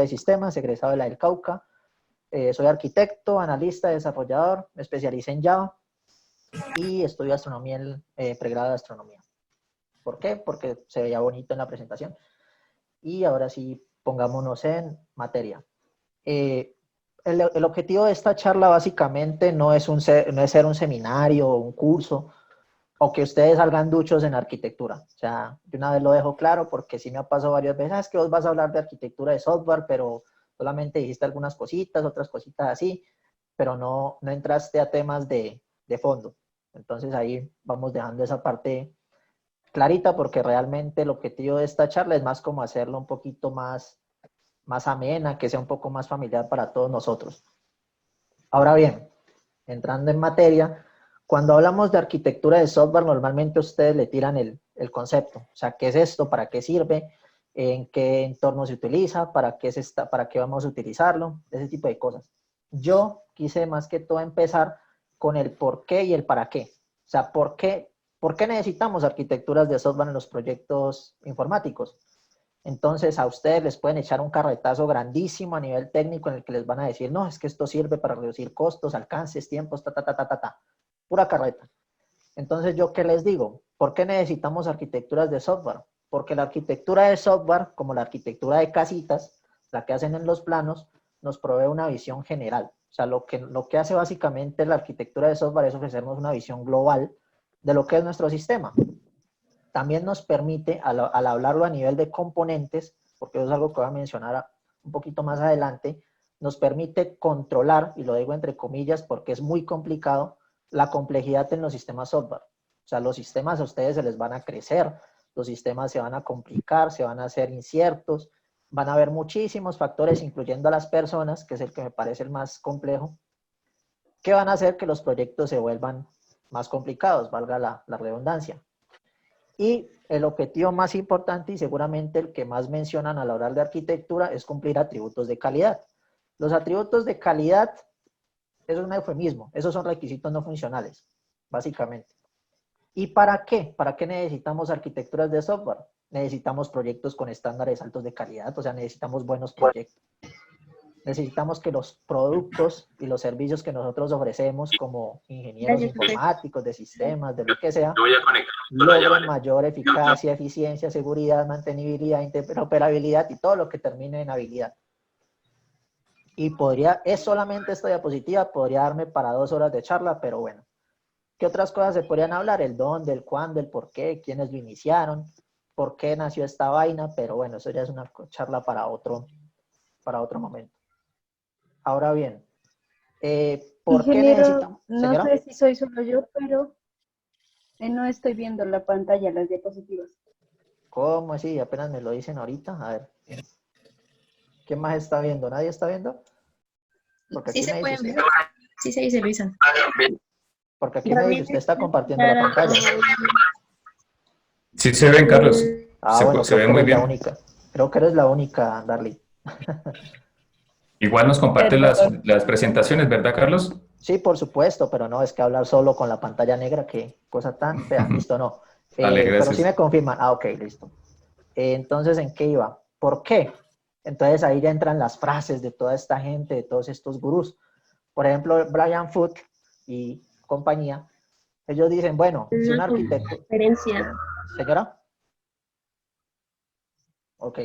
de sistemas, egresado de la del Cauca. Soy arquitecto, analista, desarrollador, me especialicé en Java y estudio astronomía, pregrado de astronomía. ¿Por qué? Porque se veía bonito en la presentación. Y ahora sí, pongámonos en materia. El objetivo de esta charla básicamente no es ser un seminario o un curso, o que ustedes salgan duchos en arquitectura. O sea, de una vez lo dejo claro porque sí me ha pasado varias veces, es que vos vas a hablar de arquitectura de software, pero solamente dijiste algunas cositas, otras cositas así, pero no entraste a temas de fondo. Entonces ahí vamos dejando esa parte clarita porque realmente el objetivo de esta charla es más como hacerlo un poquito más amena, que sea un poco más familiar para todos nosotros. Ahora bien, entrando en materia, cuando hablamos de arquitectura de software, normalmente ustedes le tiran el concepto. O sea, ¿qué es esto? ¿Para qué sirve? ¿En qué entorno se utiliza? ¿Para qué vamos a utilizarlo? Ese tipo de cosas. Yo quise más que todo empezar con el por qué y el para qué. O sea, ¿por qué necesitamos arquitecturas de software en los proyectos informáticos? Entonces a ustedes les pueden echar un carretazo grandísimo a nivel técnico en el que les van a decir, no, es que esto sirve para reducir costos, alcances, tiempos, pura carreta. Entonces, ¿yo qué les digo? ¿Por qué necesitamos arquitecturas de software? Porque la arquitectura de software, como la arquitectura de casitas, la que hacen en los planos, nos provee una visión general. O sea, lo que hace básicamente la arquitectura de software es ofrecernos una visión global de lo que es nuestro sistema. También nos permite, al hablarlo a nivel de componentes, porque eso es algo que voy a mencionar un poquito más adelante, nos permite controlar, y lo digo entre comillas porque es muy complicado, la complejidad en los sistemas software. O sea, los sistemas a ustedes se les van a crecer, los sistemas se van a complicar, se van a hacer inciertos, van a haber muchísimos factores, incluyendo a las personas, que es el que me parece el más complejo, que van a hacer que los proyectos se vuelvan más complicados, valga la redundancia. Y el objetivo más importante y seguramente el que más mencionan a la hora de arquitectura es cumplir atributos de calidad. Los atributos de calidad es un eufemismo, esos son requisitos no funcionales, básicamente. ¿Y para qué? ¿Para qué necesitamos arquitecturas de software? Necesitamos proyectos con estándares altos de calidad, o sea, necesitamos buenos proyectos. Necesitamos que los productos y los servicios que nosotros ofrecemos como ingenieros informáticos, de sistemas, de lo que sea, logren mayor eficacia, eficiencia, seguridad, mantenibilidad, interoperabilidad y todo lo que termine en habilidad. Y es solamente esta diapositiva, podría darme para 2 horas de charla, pero bueno. ¿Qué otras cosas se podrían hablar? El dónde, el cuándo, el por qué, quiénes lo iniciaron, por qué nació esta vaina, pero bueno, eso ya es una charla para otro momento. Ahora bien, ¿por qué necesitamos? No sé si soy solo yo, pero no estoy viendo la pantalla, las diapositivas. ¿Cómo así? Apenas me lo dicen ahorita. A ver. ¿Quién más está viendo? ¿Nadie está viendo? Porque aquí sí se me dice pueden usted. ver. Sí se dice Luisa. Porque aquí me dice usted está compartiendo la pantalla. Sí se ven, Carlos. Bueno, se creo ve que muy eres la bien. única. Creo que eres la única, Darly. Igual nos comparte las presentaciones, ¿verdad, Carlos? Sí, por supuesto, pero no, es que hablar solo con la pantalla negra, qué cosa tan fea. Listo, no. Vale, Pero sí gracias. me confirman. Ok, listo. Entonces, ¿en qué iba? ¿Por qué? Entonces ahí ya entran las frases de toda esta gente, de todos estos gurús. Por ejemplo, Brian Foote y compañía, ellos dicen, bueno, si un arquitecto... ¿Señora? Ok.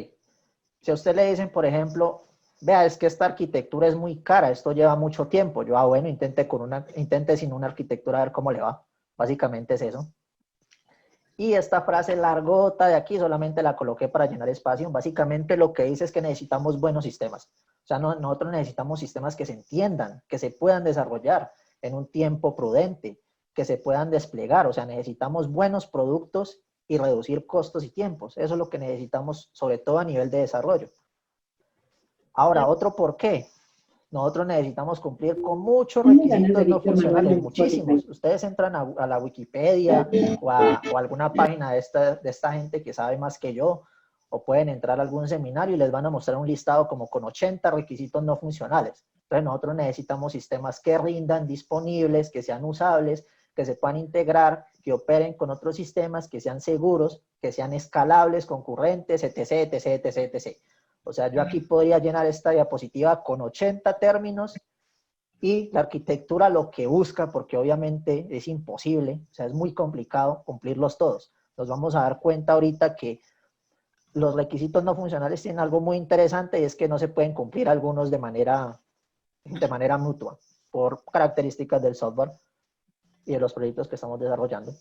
Si a usted le dicen, por ejemplo, vea, es que esta arquitectura es muy cara, esto lleva mucho tiempo. Yo, bueno, intente sin una arquitectura a ver cómo le va. Básicamente es eso. Y esta frase largota de aquí solamente la coloqué para llenar espacio. Básicamente lo que dice es que necesitamos buenos sistemas. O sea, nosotros necesitamos sistemas que se entiendan, que se puedan desarrollar en un tiempo prudente, que se puedan desplegar. O sea, necesitamos buenos productos y reducir costos y tiempos. Eso es lo que necesitamos, sobre todo a nivel de desarrollo. Ahora, otro por qué. Nosotros necesitamos cumplir con muchos requisitos no funcionales, muchísimos. Ustedes entran a la Wikipedia o a alguna página de esta gente que sabe más que yo, o pueden entrar a algún seminario y les van a mostrar un listado como con 80 requisitos no funcionales. Entonces nosotros necesitamos sistemas que rindan, disponibles, que sean usables, que se puedan integrar, que operen con otros sistemas, que sean seguros, que sean escalables, concurrentes, etc, etc, etc, etc. O sea, yo aquí podría llenar esta diapositiva con 80 términos y la arquitectura lo que busca, porque obviamente es imposible, o sea, es muy complicado cumplirlos todos. Nos vamos a dar cuenta ahorita que los requisitos no funcionales tienen algo muy interesante y es que no se pueden cumplir algunos de manera mutua por características del software y de los proyectos que estamos desarrollando.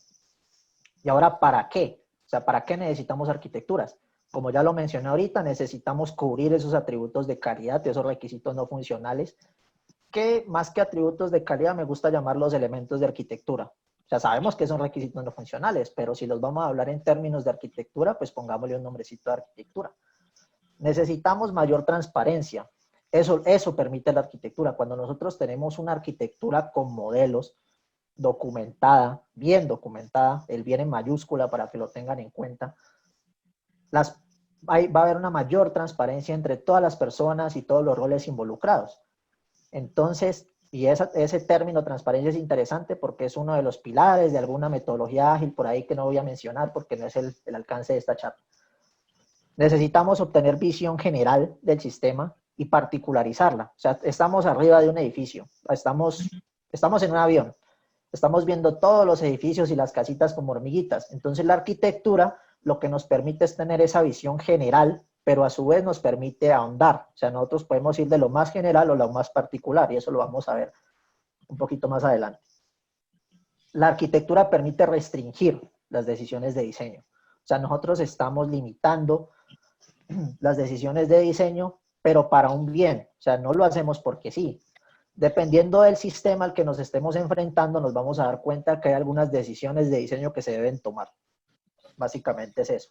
¿Y ahora para qué? O sea, ¿para qué necesitamos arquitecturas? Como ya lo mencioné ahorita, necesitamos cubrir esos atributos de calidad, esos requisitos no funcionales, que más que atributos de calidad me gusta llamarlos elementos de arquitectura. O sea, sabemos que son requisitos no funcionales, pero si los vamos a hablar en términos de arquitectura, pues pongámosle un nombrecito de arquitectura. Necesitamos mayor transparencia. Eso permite la arquitectura. Cuando nosotros tenemos una arquitectura con modelos, documentada, bien documentada, el bien en mayúscula para que lo tengan en cuenta, va a haber una mayor transparencia entre todas las personas y todos los roles involucrados. Entonces, y ese término transparencia es interesante porque es uno de los pilares de alguna metodología ágil por ahí que no voy a mencionar porque no es el alcance de esta charla. Necesitamos obtener visión general del sistema y particularizarla. O sea, estamos arriba de un edificio, estamos en un avión, estamos viendo todos los edificios y las casitas como hormiguitas. Entonces la arquitectura lo que nos permite es tener esa visión general, pero a su vez nos permite ahondar. O sea, nosotros podemos ir de lo más general o lo más particular, y eso lo vamos a ver un poquito más adelante. La arquitectura permite restringir las decisiones de diseño. O sea, nosotros estamos limitando las decisiones de diseño, pero para un bien. O sea, no lo hacemos porque sí. Dependiendo del sistema al que nos estemos enfrentando, nos vamos a dar cuenta que hay algunas decisiones de diseño que se deben tomar. Básicamente es eso.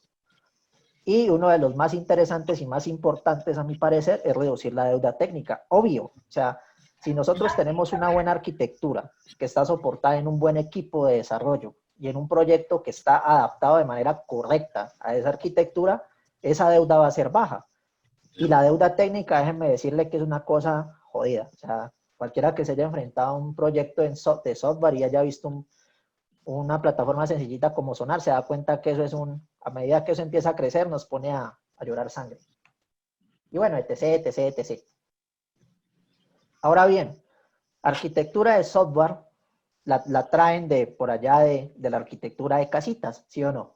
Y uno de los más interesantes y más importantes, a mi parecer, es reducir la deuda técnica. Obvio, o sea, si nosotros tenemos una buena arquitectura que está soportada en un buen equipo de desarrollo y en un proyecto que está adaptado de manera correcta a esa arquitectura, esa deuda va a ser baja. Y la deuda técnica, déjenme decirle que es una cosa jodida. O sea, cualquiera que se haya enfrentado a un proyecto de software y haya visto una plataforma sencillita como Sonar, se da cuenta que eso es a medida que eso empieza a crecer, nos pone a llorar sangre. Y bueno, etc, etc, etc. Ahora bien, arquitectura de software la traen de por allá de la arquitectura de casitas, ¿sí o no?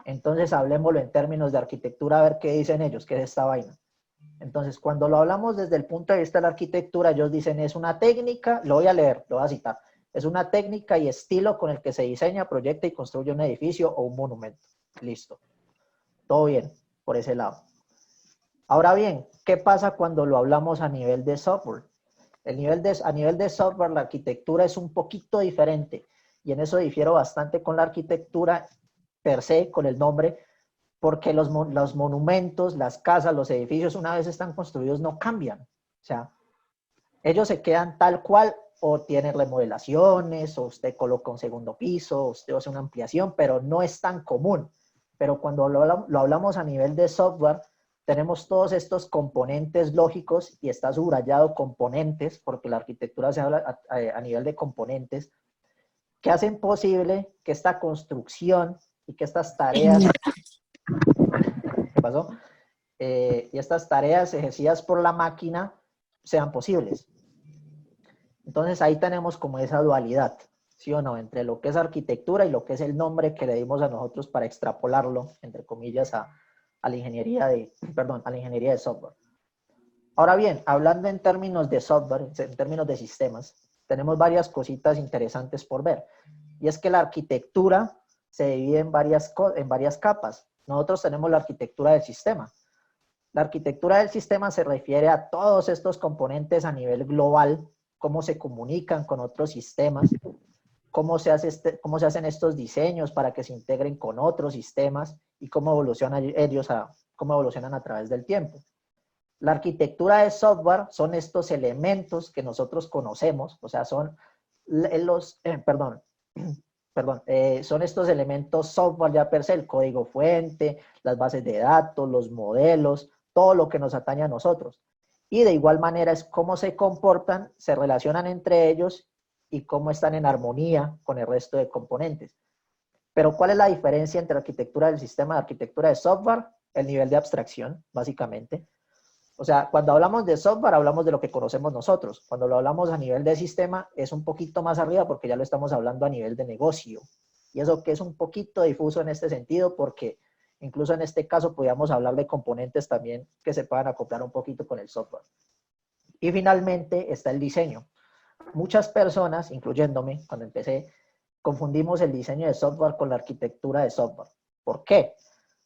Entonces hablemoslo en términos de arquitectura, a ver qué dicen ellos, qué es esta vaina. Entonces, cuando lo hablamos desde el punto de vista de la arquitectura, ellos dicen es una técnica, lo voy a leer, lo voy a citar, es una técnica y estilo con el que se diseña, proyecta y construye un edificio o un monumento. Listo. Todo bien, por ese lado. Ahora bien, ¿qué pasa cuando lo hablamos a nivel de software? A nivel de software, la arquitectura es un poquito diferente y en eso difiero bastante con la arquitectura per se, con el nombre, porque los monumentos, las casas, los edificios, una vez están construidos, no cambian. O sea, ellos se quedan tal cual o tienen remodelaciones, o usted coloca un segundo piso, o usted hace una ampliación, pero no es tan común. Pero cuando lo hablamos a nivel de software, tenemos todos estos componentes lógicos y está subrayado componentes, porque la arquitectura se habla a nivel de componentes, que hacen posible que esta construcción y que estas tareas, ¿qué pasó? Y estas tareas ejercidas por la máquina sean posibles. Entonces ahí tenemos como esa dualidad, ¿sí o no? Entre lo que es arquitectura y lo que es el nombre que le dimos a nosotros para extrapolarlo, entre comillas, a la ingeniería de software. Ahora bien, hablando en términos de software, en términos de sistemas, tenemos varias cositas interesantes por ver. Y es que la arquitectura se divide en varias capas. Nosotros tenemos la arquitectura del sistema. La arquitectura del sistema se refiere a todos estos componentes a nivel global, cómo se comunican con otros sistemas, cómo se hacen estos diseños para que se integren con otros sistemas y cómo evolucionan a través del tiempo. La arquitectura de software son estos elementos que nosotros conocemos, o sea, son son estos elementos software ya per se, el código fuente, las bases de datos, los modelos, todo lo que nos atañe a nosotros. Y de igual manera es cómo se comportan, se relacionan entre ellos y cómo están en armonía con el resto de componentes. Pero ¿cuál es la diferencia entre arquitectura del sistema y arquitectura de software? El nivel de abstracción, básicamente. O sea, cuando hablamos de software, hablamos de lo que conocemos nosotros. Cuando lo hablamos a nivel de sistema, es un poquito más arriba porque ya lo estamos hablando a nivel de negocio. Y eso que es un poquito difuso en este sentido porque incluso en este caso podríamos hablar de componentes también que se puedan acoplar un poquito con el software. Y finalmente está el diseño. Muchas personas, incluyéndome, cuando empecé, confundimos el diseño de software con la arquitectura de software. ¿Por qué?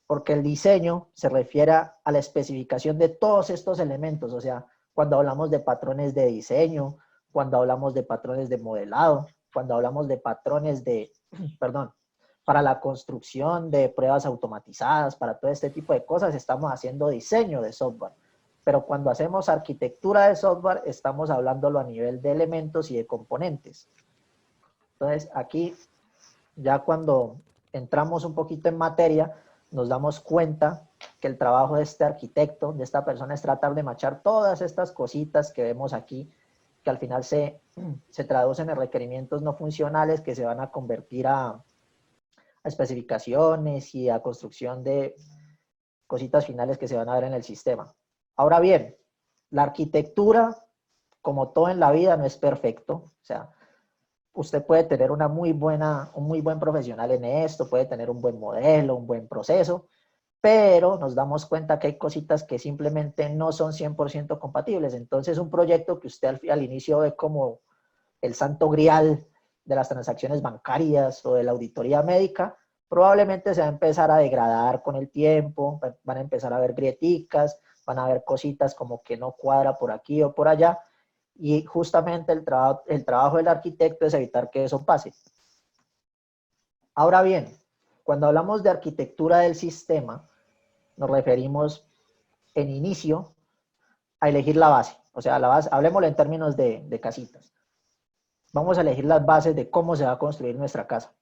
Porque el diseño se refiere a la especificación de todos estos elementos, o sea, cuando hablamos de patrones de diseño, cuando hablamos de patrones de modelado, cuando hablamos de patrones de, perdón, para la construcción de pruebas automatizadas, para todo este tipo de cosas, estamos haciendo diseño de software. Pero cuando hacemos arquitectura de software, estamos hablándolo a nivel de elementos y de componentes. Entonces, aquí, ya cuando entramos un poquito en materia, nos damos cuenta que el trabajo de este arquitecto, de esta persona, es tratar de machar todas estas cositas que vemos aquí, que al final se traducen en requerimientos no funcionales que se van a convertir a especificaciones y a construcción de cositas finales que se van a ver en el sistema. Ahora bien, la arquitectura, como todo en la vida, no es perfecto. O sea, usted puede tener un muy buen profesional en esto, puede tener un buen modelo, un buen proceso, pero nos damos cuenta que hay cositas que simplemente no son 100% compatibles. Entonces, un proyecto que usted al inicio ve como el santo grial de las transacciones bancarias o de la auditoría médica, probablemente se va a empezar a degradar con el tiempo, van a empezar a ver grieticas, van a ver cositas como que no cuadra por aquí o por allá, y justamente el trabajo del arquitecto es evitar que eso pase. Ahora bien, cuando hablamos de arquitectura del sistema, nos referimos en inicio a elegir la base. O sea, la base, hablemoslo en términos de casitas. Vamos a elegir las bases de cómo se va a construir nuestra casa.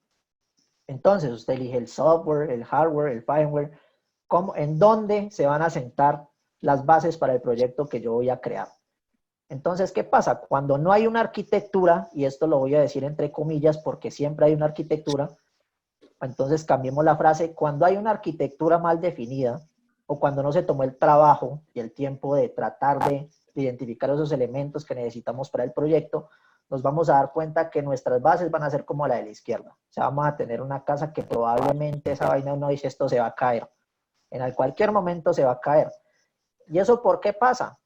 Entonces, usted elige el software, el hardware, el firmware, en dónde se van a sentar las bases para el proyecto que yo voy a crear. Entonces, ¿qué pasa? Cuando no hay una arquitectura, y esto lo voy a decir entre comillas porque siempre hay una arquitectura, entonces cambiemos la frase, cuando hay una arquitectura mal definida, o cuando no se tomó el trabajo y el tiempo de tratar de identificar esos elementos que necesitamos para el proyecto, nos vamos a dar cuenta que nuestras bases van a ser como la de la izquierda. O sea, vamos a tener una casa que probablemente esa vaina uno dice, esto se va a caer. En cualquier momento se va a caer. ¿Y eso por qué pasa?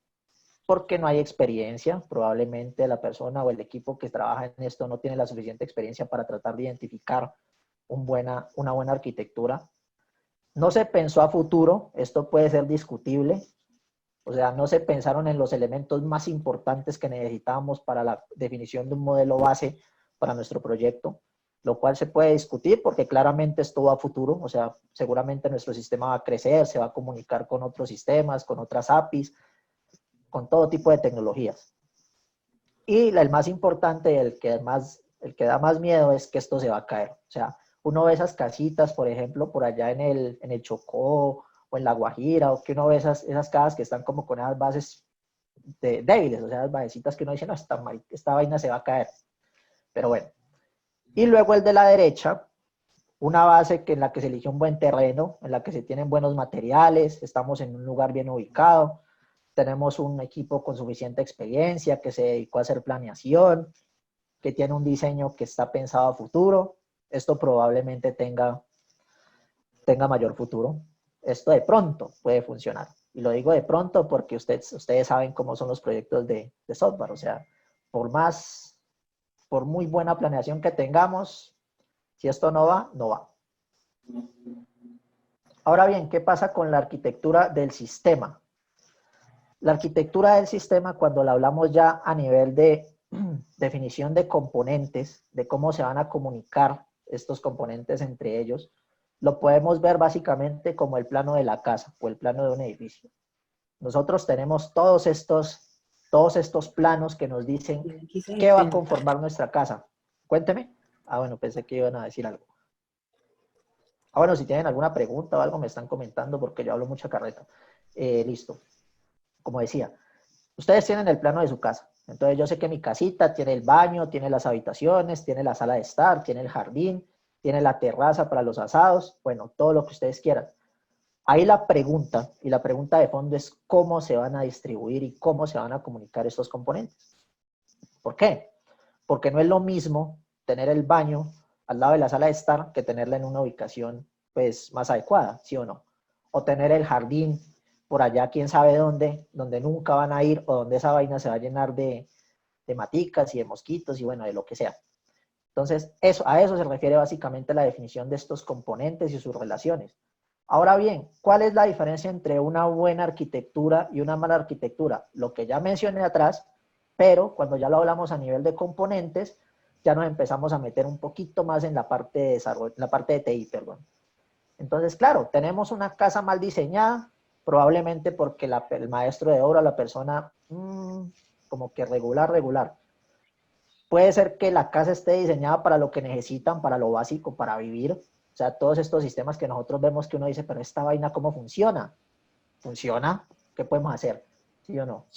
Porque no hay experiencia. Probablemente la persona o el equipo que trabaja en esto no tiene la suficiente experiencia para tratar de identificar una buena arquitectura. No se pensó a futuro. Esto puede ser discutible. O sea, no se pensaron en los elementos más importantes que necesitábamos para la definición de un modelo base para nuestro proyecto, lo cual se puede discutir porque claramente es todo a futuro. O sea, seguramente nuestro sistema va a crecer, se va a comunicar con otros sistemas, con otras APIs, con todo tipo de tecnologías. Y el más importante, el que da más miedo es que esto se va a caer. O sea, uno ve esas casitas, por ejemplo, por allá en el Chocó, o en La Guajira, o que uno ve esas casas que están como con esas bases débiles, o sea, las basecitas que uno dice, no, esta vaina se va a caer. Pero bueno. Y luego el de la derecha, una base en la que se elige un buen terreno, en la que se tienen buenos materiales, estamos en un lugar bien ubicado, tenemos un equipo con suficiente experiencia que se dedicó a hacer planeación, que tiene un diseño que está pensado a futuro. Esto probablemente tenga mayor futuro. Esto de pronto puede funcionar. Y lo digo de pronto porque ustedes saben cómo son los proyectos de software. O sea, por muy buena planeación que tengamos, si esto no va, no va. Ahora bien, ¿qué pasa con la arquitectura del sistema? La arquitectura del sistema, cuando la hablamos ya a nivel de definición de componentes, de cómo se van a comunicar estos componentes entre ellos, lo podemos ver básicamente como el plano de la casa o el plano de un edificio. Nosotros tenemos todos estos planos que nos dicen qué va a conformar nuestra casa. Cuénteme. Ah, bueno, pensé que iban a decir algo. Ah, bueno, si tienen alguna pregunta o algo me están comentando porque yo hablo mucha carreta. Listo. Como decía, ustedes tienen el plano de su casa. Entonces yo sé que mi casita tiene el baño, tiene las habitaciones, tiene la sala de estar, tiene el jardín, tiene la terraza para los asados, bueno, todo lo que ustedes quieran. Ahí la pregunta, y la pregunta de fondo es cómo se van a distribuir y cómo se van a comunicar estos componentes. ¿Por qué? Porque no es lo mismo tener el baño al lado de la sala de estar que tenerla en una ubicación pues más adecuada, ¿sí o no? O tener el jardín por allá, quién sabe dónde, donde nunca van a ir o donde esa vaina se va a llenar de maticas y de mosquitos y bueno, de lo que sea. Entonces, a eso se refiere básicamente la definición de estos componentes y sus relaciones. Ahora bien, ¿cuál es la diferencia entre una buena arquitectura y una mala arquitectura? Lo que ya mencioné atrás, pero cuando ya lo hablamos a nivel de componentes, ya nos empezamos a meter un poquito más en la parte de desarrollo, en la parte de TI, perdón. Entonces, claro, tenemos una casa mal diseñada, probablemente porque el maestro de obra, la persona, como que regular. Puede ser que la casa esté diseñada para lo que necesitan, para lo básico, para vivir. O sea, todos estos sistemas que nosotros vemos que uno dice, pero esta vaina, ¿cómo funciona? ¿Funciona? ¿Qué podemos hacer? ¿Sí o no?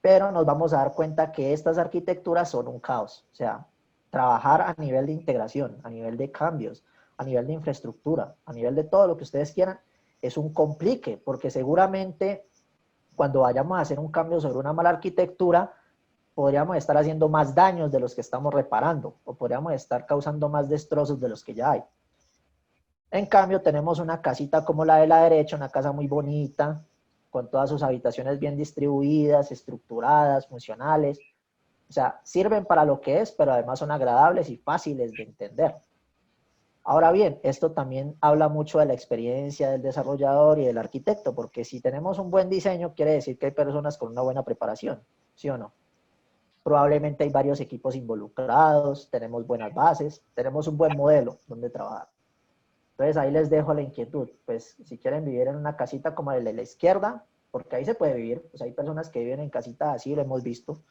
Pero nos vamos a dar cuenta que estas arquitecturas son un caos. O sea, trabajar a nivel de integración, a nivel de cambios, a nivel de infraestructura, a nivel de todo lo que ustedes quieran, es un complique, porque seguramente cuando vayamos a hacer un cambio sobre una mala arquitectura, podríamos estar haciendo más daños de los que estamos reparando, o podríamos estar causando más destrozos de los que ya hay. En cambio, tenemos una casita como la de la derecha, una casa muy bonita, con todas sus habitaciones bien distribuidas, estructuradas, funcionales. O sea, sirven para lo que es, pero además son agradables y fáciles de entender. Ahora bien, esto también habla mucho de la experiencia del desarrollador y del arquitecto, porque si tenemos un buen diseño, quiere decir que hay personas con una buena preparación, ¿sí o no? Probablemente hay varios equipos involucrados, tenemos buenas bases, tenemos un buen modelo donde trabajar. Entonces ahí les dejo la inquietud, pues si quieren vivir en una casita como la de la izquierda, porque ahí se puede vivir, pues hay personas que viven en casitas así, lo hemos visto,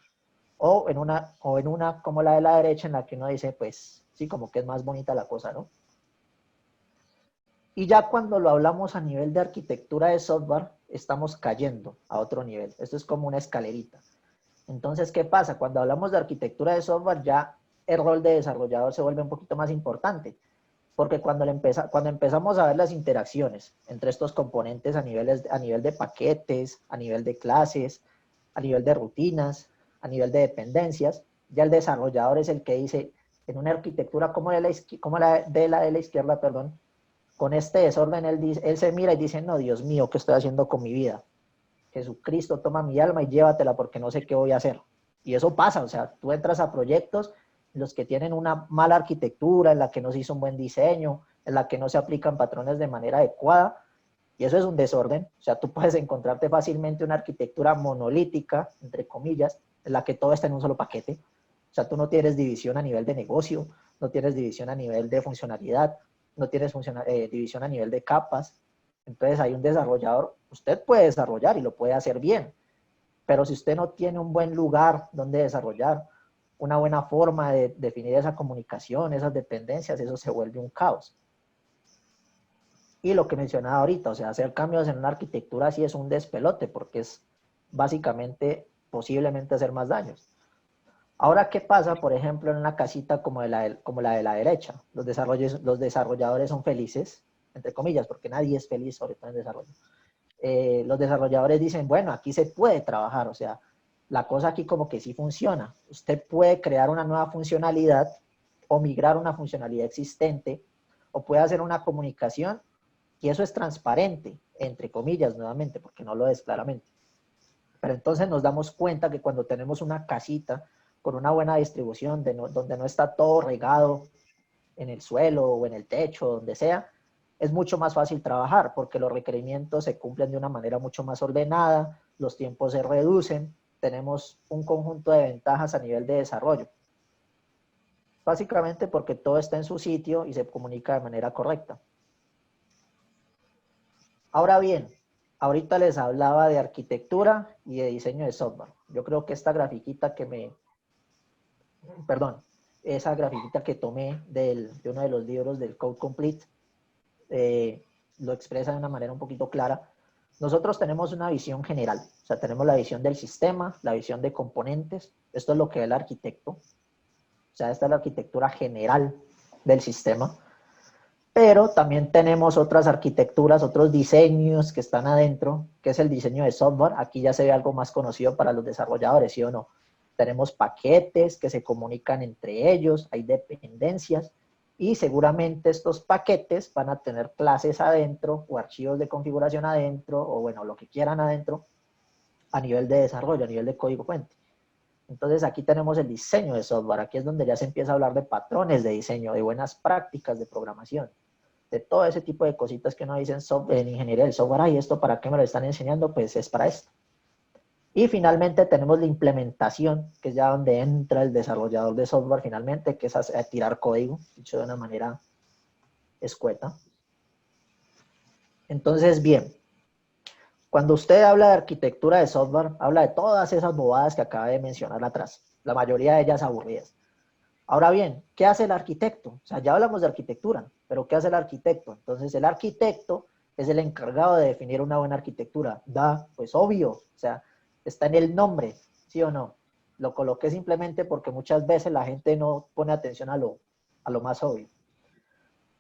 o en una como la de la derecha en la que uno dice, pues sí, como que es más bonita la cosa, ¿no? Y ya cuando lo hablamos a nivel de arquitectura de software, estamos cayendo a otro nivel. Esto es como una escalerita. Entonces, ¿qué pasa? Cuando hablamos de arquitectura de software, ya el rol de desarrollador se vuelve un poquito más importante, porque cuando empezamos a ver las interacciones entre estos componentes a nivel de paquetes, a nivel de clases, a nivel de rutinas, a nivel de dependencias, ya el desarrollador es el que dice, en una arquitectura como la de la izquierda, perdón, con este desorden él se mira y dice, no, Dios mío, ¿qué estoy haciendo con mi vida? Jesucristo, toma mi alma y llévatela porque no sé qué voy a hacer. Y eso pasa, o sea, tú entras a proyectos en los que tienen una mala arquitectura, en la que no se hizo un buen diseño, en la que no se aplican patrones de manera adecuada, y eso es un desorden. O sea, tú puedes encontrarte fácilmente una arquitectura monolítica, entre comillas, en la que todo está en un solo paquete. O sea, tú no tienes división a nivel de negocio, no tienes división a nivel de funcionalidad, no tienes división a nivel de capas. Entonces hay un desarrollador, usted puede desarrollar y lo puede hacer bien, pero si usted no tiene un buen lugar donde desarrollar, una buena forma de definir esa comunicación, esas dependencias, eso se vuelve un caos. Y lo que mencionaba ahorita, o sea, hacer cambios en una arquitectura así es un despelote, porque es básicamente posiblemente hacer más daños. Ahora, ¿qué pasa, por ejemplo, en una casita como la de la derecha? Los desarrolladores son felices, entre comillas, porque nadie es feliz, sobre todo en desarrollo. Los desarrolladores dicen, bueno, aquí se puede trabajar, o sea, la cosa aquí como que sí funciona. Usted puede crear una nueva funcionalidad o migrar una funcionalidad existente o puede hacer una comunicación y eso es transparente, entre comillas, nuevamente, porque no lo es claramente. Pero entonces nos damos cuenta que cuando tenemos una casita con una buena distribución, donde no está todo regado en el suelo o en el techo, donde sea, es mucho más fácil trabajar porque los requerimientos se cumplen de una manera mucho más ordenada, los tiempos se reducen, tenemos un conjunto de ventajas a nivel de desarrollo. Básicamente porque todo está en su sitio y se comunica de manera correcta. Ahora bien, ahorita les hablaba de arquitectura y de diseño de software. Yo creo que esta grafiquita esa grafiquita que tomé de uno de los libros del Code Complete, lo expresa de una manera un poquito clara. Nosotros tenemos una visión general, o sea, tenemos la visión del sistema, la visión de componentes, esto es lo que ve el arquitecto, o sea, esta es la arquitectura general del sistema. Pero también tenemos otras arquitecturas, otros diseños que están adentro, que es el diseño de software. Aquí ya se ve algo más conocido para los desarrolladores, ¿sí o no? Tenemos paquetes que se comunican entre ellos, hay dependencias, y seguramente estos paquetes van a tener clases adentro o archivos de configuración adentro, o bueno, lo que quieran adentro a nivel de desarrollo, a nivel de código fuente. Entonces aquí tenemos el diseño de software, aquí es donde ya se empieza a hablar de patrones de diseño, de buenas prácticas de programación, de todo ese tipo de cositas que uno dice en ingeniería del software. Ay, ¿esto para qué me lo están enseñando? Pues es para esto. Y finalmente tenemos la implementación, que es ya donde entra el desarrollador de software finalmente, que es a tirar código, dicho de una manera escueta. Entonces, bien, cuando usted habla de arquitectura de software, habla de todas esas bobadas que acabé de mencionar atrás, la mayoría de ellas aburridas. Ahora bien, ¿qué hace el arquitecto? O sea, ya hablamos de arquitectura, pero ¿qué hace el arquitecto? Entonces, el arquitecto es el encargado de definir una buena arquitectura. Pues obvio, o sea, está en el nombre, ¿sí o no? Lo coloqué simplemente porque muchas veces la gente no pone atención a lo más obvio.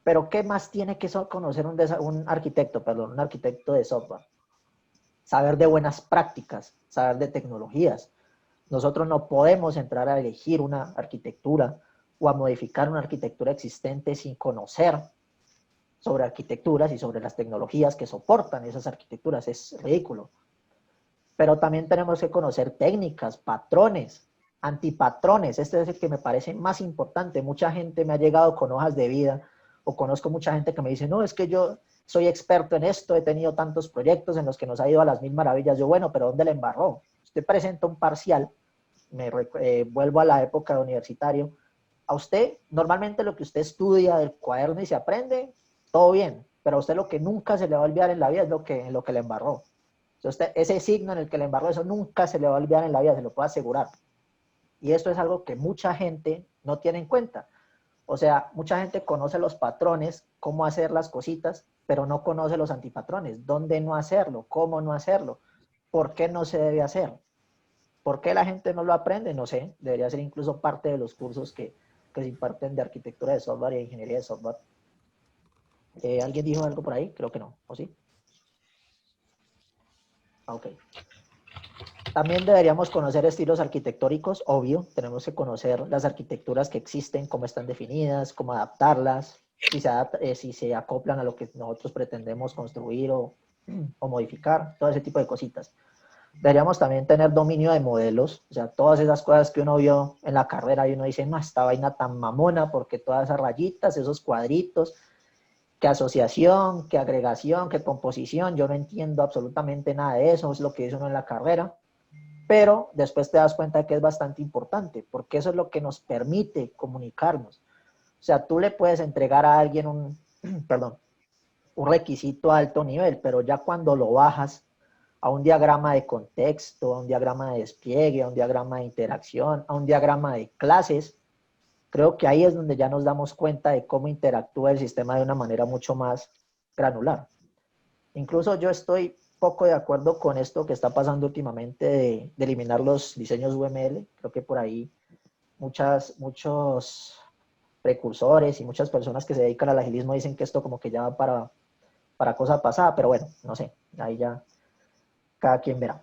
Pero ¿qué más tiene que conocer un arquitecto de software? Saber de buenas prácticas, saber de tecnologías. Nosotros no podemos entrar a elegir una arquitectura o a modificar una arquitectura existente sin conocer sobre arquitecturas y sobre las tecnologías que soportan esas arquitecturas. Es ridículo. Pero también tenemos que conocer técnicas, patrones, antipatrones. Este es el que me parece más importante. Mucha gente me ha llegado con hojas de vida, o conozco mucha gente que me dice, no, es que yo soy experto en esto, he tenido tantos proyectos en los que nos ha ido a las mil maravillas. Yo, bueno, pero ¿dónde le embarró? Usted presenta un parcial, vuelvo a la época de universitario, a usted, normalmente lo que usted estudia del cuaderno y se aprende, todo bien, pero a usted lo que nunca se le va a olvidar en la vida es en lo que le embarró. Entonces, ese signo en el que le embarró, eso nunca se le va a olvidar en la vida, se lo puedo asegurar. Y esto es algo que mucha gente no tiene en cuenta. O sea, mucha gente conoce los patrones, cómo hacer las cositas, pero no conoce los antipatrones, dónde no hacerlo, cómo no hacerlo, por qué no se debe hacer. ¿Por qué la gente no lo aprende? No sé, debería ser incluso parte de los cursos que se imparten de arquitectura de software y de ingeniería de software. ¿Alguien dijo algo por ahí? Creo que no, ¿o sí? Ok. También deberíamos conocer estilos arquitectónicos, obvio, tenemos que conocer las arquitecturas que existen, cómo están definidas, cómo adaptarlas, si se acoplan a lo que nosotros pretendemos construir o modificar, todo ese tipo de cositas. Deberíamos también tener dominio de modelos, o sea, todas esas cosas que uno vio en la carrera y uno dice, no, esta vaina tan mamona, porque todas esas rayitas, esos cuadritos, qué asociación, qué agregación, qué composición, yo no entiendo absolutamente nada de eso, es lo que dice uno en la carrera, pero después te das cuenta de que es bastante importante, porque eso es lo que nos permite comunicarnos. O sea, tú le puedes entregar a alguien perdón, un requisito a alto nivel, pero ya cuando lo bajas a un diagrama de contexto, a un diagrama de despliegue, a un diagrama de interacción, a un diagrama de clases, creo que ahí es donde ya nos damos cuenta de cómo interactúa el sistema de una manera mucho más granular. Incluso yo estoy poco de acuerdo con esto que está pasando últimamente de eliminar los diseños UML. Creo que por ahí muchos precursores y muchas personas que se dedican al agilismo dicen que esto como que ya va para cosa pasada, pero bueno, no sé, ahí ya cada quien verá.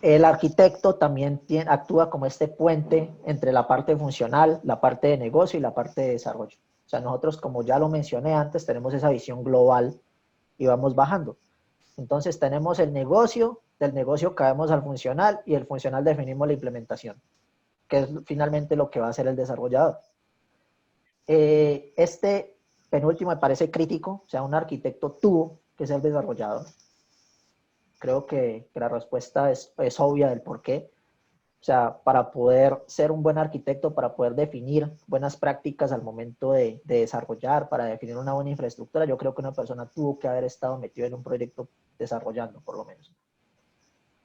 El arquitecto también actúa como este puente entre la parte funcional, la parte de negocio y la parte de desarrollo. O sea, nosotros, como ya lo mencioné antes, tenemos esa visión global y vamos bajando. Entonces tenemos el negocio, del negocio caemos al funcional y del funcional definimos la implementación, que es finalmente lo que va a hacer el desarrollador. Este penúltimo me parece crítico, o sea, un arquitecto tuvo que ser desarrollador. Creo que la respuesta es obvia del por qué. O sea, para poder ser un buen arquitecto, para poder definir buenas prácticas al momento de desarrollar, para definir una buena infraestructura, yo creo que una persona tuvo que haber estado metido en un proyecto desarrollando, por lo menos.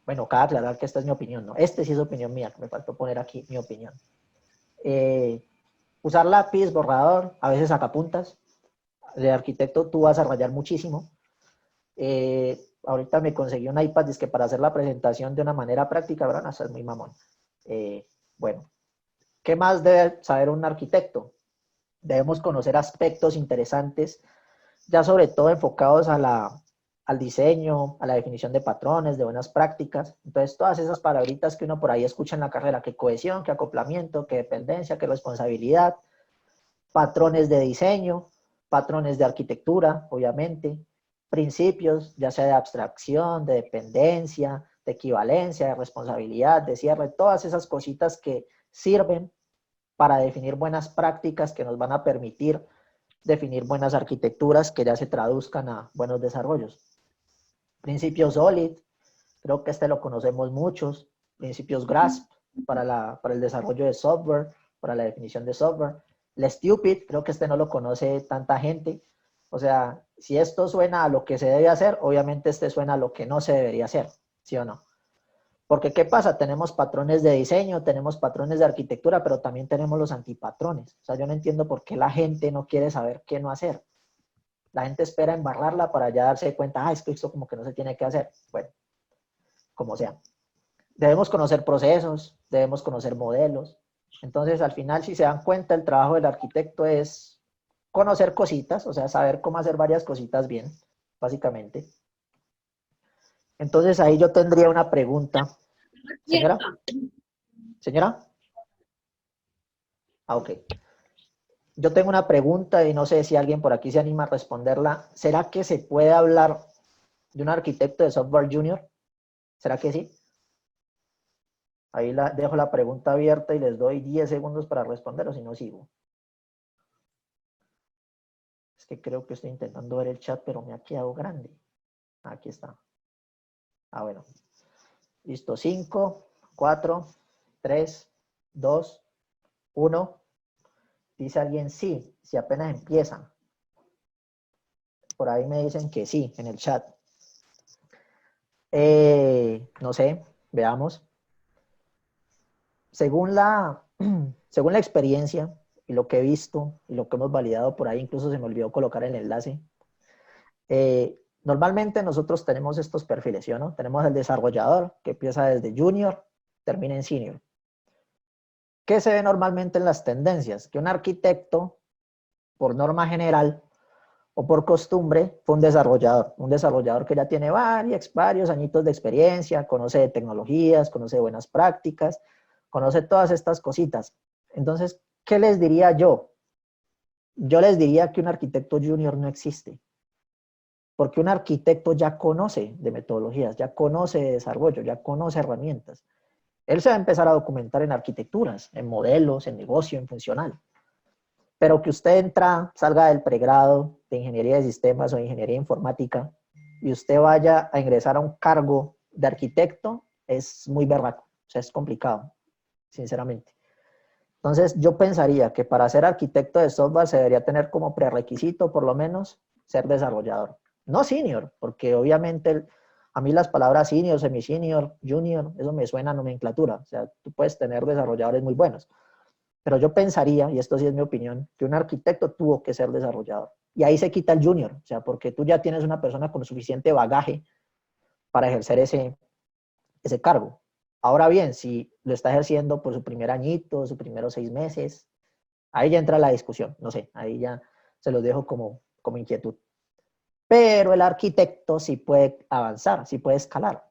Bueno, cabe aclarar que esta es mi opinión, ¿no? Este sí es opinión mía, que me faltó poner aquí mi opinión. Usar lápiz, borrador, a veces sacapuntas. De arquitecto tú vas a rayar muchísimo. Ahorita me conseguí un iPad que para hacer la presentación de una manera práctica, ¿verdad? Eso es muy mamón. Bueno, ¿qué más debe saber un arquitecto? Debemos conocer aspectos interesantes, ya sobre todo enfocados al diseño, a la definición de patrones, de buenas prácticas. Entonces, todas esas palabritas que uno por ahí escucha en la carrera, que cohesión, que acoplamiento, que dependencia, que responsabilidad, patrones de diseño, patrones de arquitectura, obviamente, principios, ya sea de abstracción, de dependencia, de equivalencia, de responsabilidad, de cierre, todas esas cositas que sirven para definir buenas prácticas que nos van a permitir definir buenas arquitecturas que ya se traduzcan a buenos desarrollos. Principios SOLID, creo que este lo conocemos muchos. Principios GRASP para el desarrollo de software, para la definición de software. El STUPID, creo que este no lo conoce tanta gente. O sea, si esto suena a lo que se debe hacer, obviamente este suena a lo que no se debería hacer, ¿sí o no? Porque ¿qué pasa? Tenemos patrones de diseño, tenemos patrones de arquitectura, pero también tenemos los antipatrones. O sea, yo no entiendo por qué la gente no quiere saber qué no hacer. La gente espera embarrarla para ya darse cuenta, ah, es que esto como que no se tiene que hacer. Bueno, como sea. Debemos conocer procesos, debemos conocer modelos. Entonces, al final, si se dan cuenta, el trabajo del arquitecto es conocer cositas, o sea, saber cómo hacer varias cositas bien, básicamente. Entonces, ahí yo tendría una pregunta. ¿Señora? ¿Señora? Ah, ok. Yo tengo una pregunta y no sé si alguien por aquí se anima a responderla. ¿Será que se puede hablar de un arquitecto de software junior? ¿Será que sí? Ahí dejo la pregunta abierta y les doy 10 segundos para responder o si no sigo. Es que creo que estoy intentando ver el chat, pero me ha quedado grande. Aquí está. Ah, bueno. Listo. 5, 4, 3, 2, 1. Dice alguien sí, si apenas empiezan. Por ahí me dicen que sí, en el chat. No sé, veamos. Según la experiencia y lo que he visto y lo que hemos validado por ahí, incluso se me olvidó colocar el enlace. Normalmente nosotros tenemos estos perfiles, ¿sí o no? Tenemos el desarrollador que empieza desde junior, termina en senior. ¿Qué se ve normalmente en las tendencias? Que un arquitecto, por norma general o por costumbre, fue un desarrollador que ya tiene varios añitos de experiencia, conoce de tecnologías, conoce de buenas prácticas, conoce todas estas cositas. Entonces, ¿qué les diría yo? Yo les diría que un arquitecto junior no existe. Porque un arquitecto ya conoce de metodologías, ya conoce de desarrollo, ya conoce herramientas. Él se va a empezar a documentar en arquitecturas, en modelos, en negocio, en funcional. Pero que usted salga del pregrado de ingeniería de sistemas o de ingeniería informática y usted vaya a ingresar a un cargo de arquitecto, es muy berraco, o sea, es complicado, sinceramente. Entonces, yo pensaría que para ser arquitecto de software se debería tener como prerequisito, por lo menos, ser desarrollador. No senior, porque obviamente a mí las palabras senior, semi-senior, junior, eso me suena a nomenclatura. O sea, tú puedes tener desarrolladores muy buenos. Pero yo pensaría, y esto sí es mi opinión, que un arquitecto tuvo que ser desarrollador. Y ahí se quita el junior, o sea, porque tú ya tienes una persona con suficiente bagaje para ejercer ese cargo. Ahora bien, si lo está ejerciendo por su primer añito, sus primeros 6 meses, ahí ya entra la discusión, no sé, ahí ya se los dejo como inquietud. Pero el arquitecto sí puede avanzar, sí puede escalar.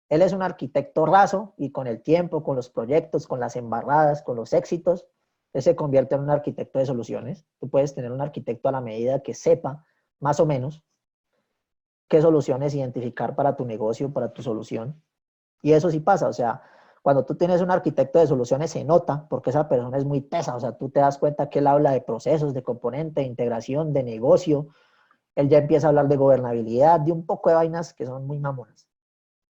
Él es un arquitecto raso y con el tiempo, con los proyectos, con las embarradas, con los éxitos, él se convierte en un arquitecto de soluciones. Tú puedes tener un arquitecto a la medida que sepa, más o menos, qué soluciones identificar para tu negocio, para tu solución. Y eso sí pasa, o sea, cuando tú tienes un arquitecto de soluciones se nota porque esa persona es muy tesa, o sea, tú te das cuenta que él habla de procesos, de componente, de integración, de negocio, él ya empieza a hablar de gobernabilidad, de un poco de vainas que son muy mamonas.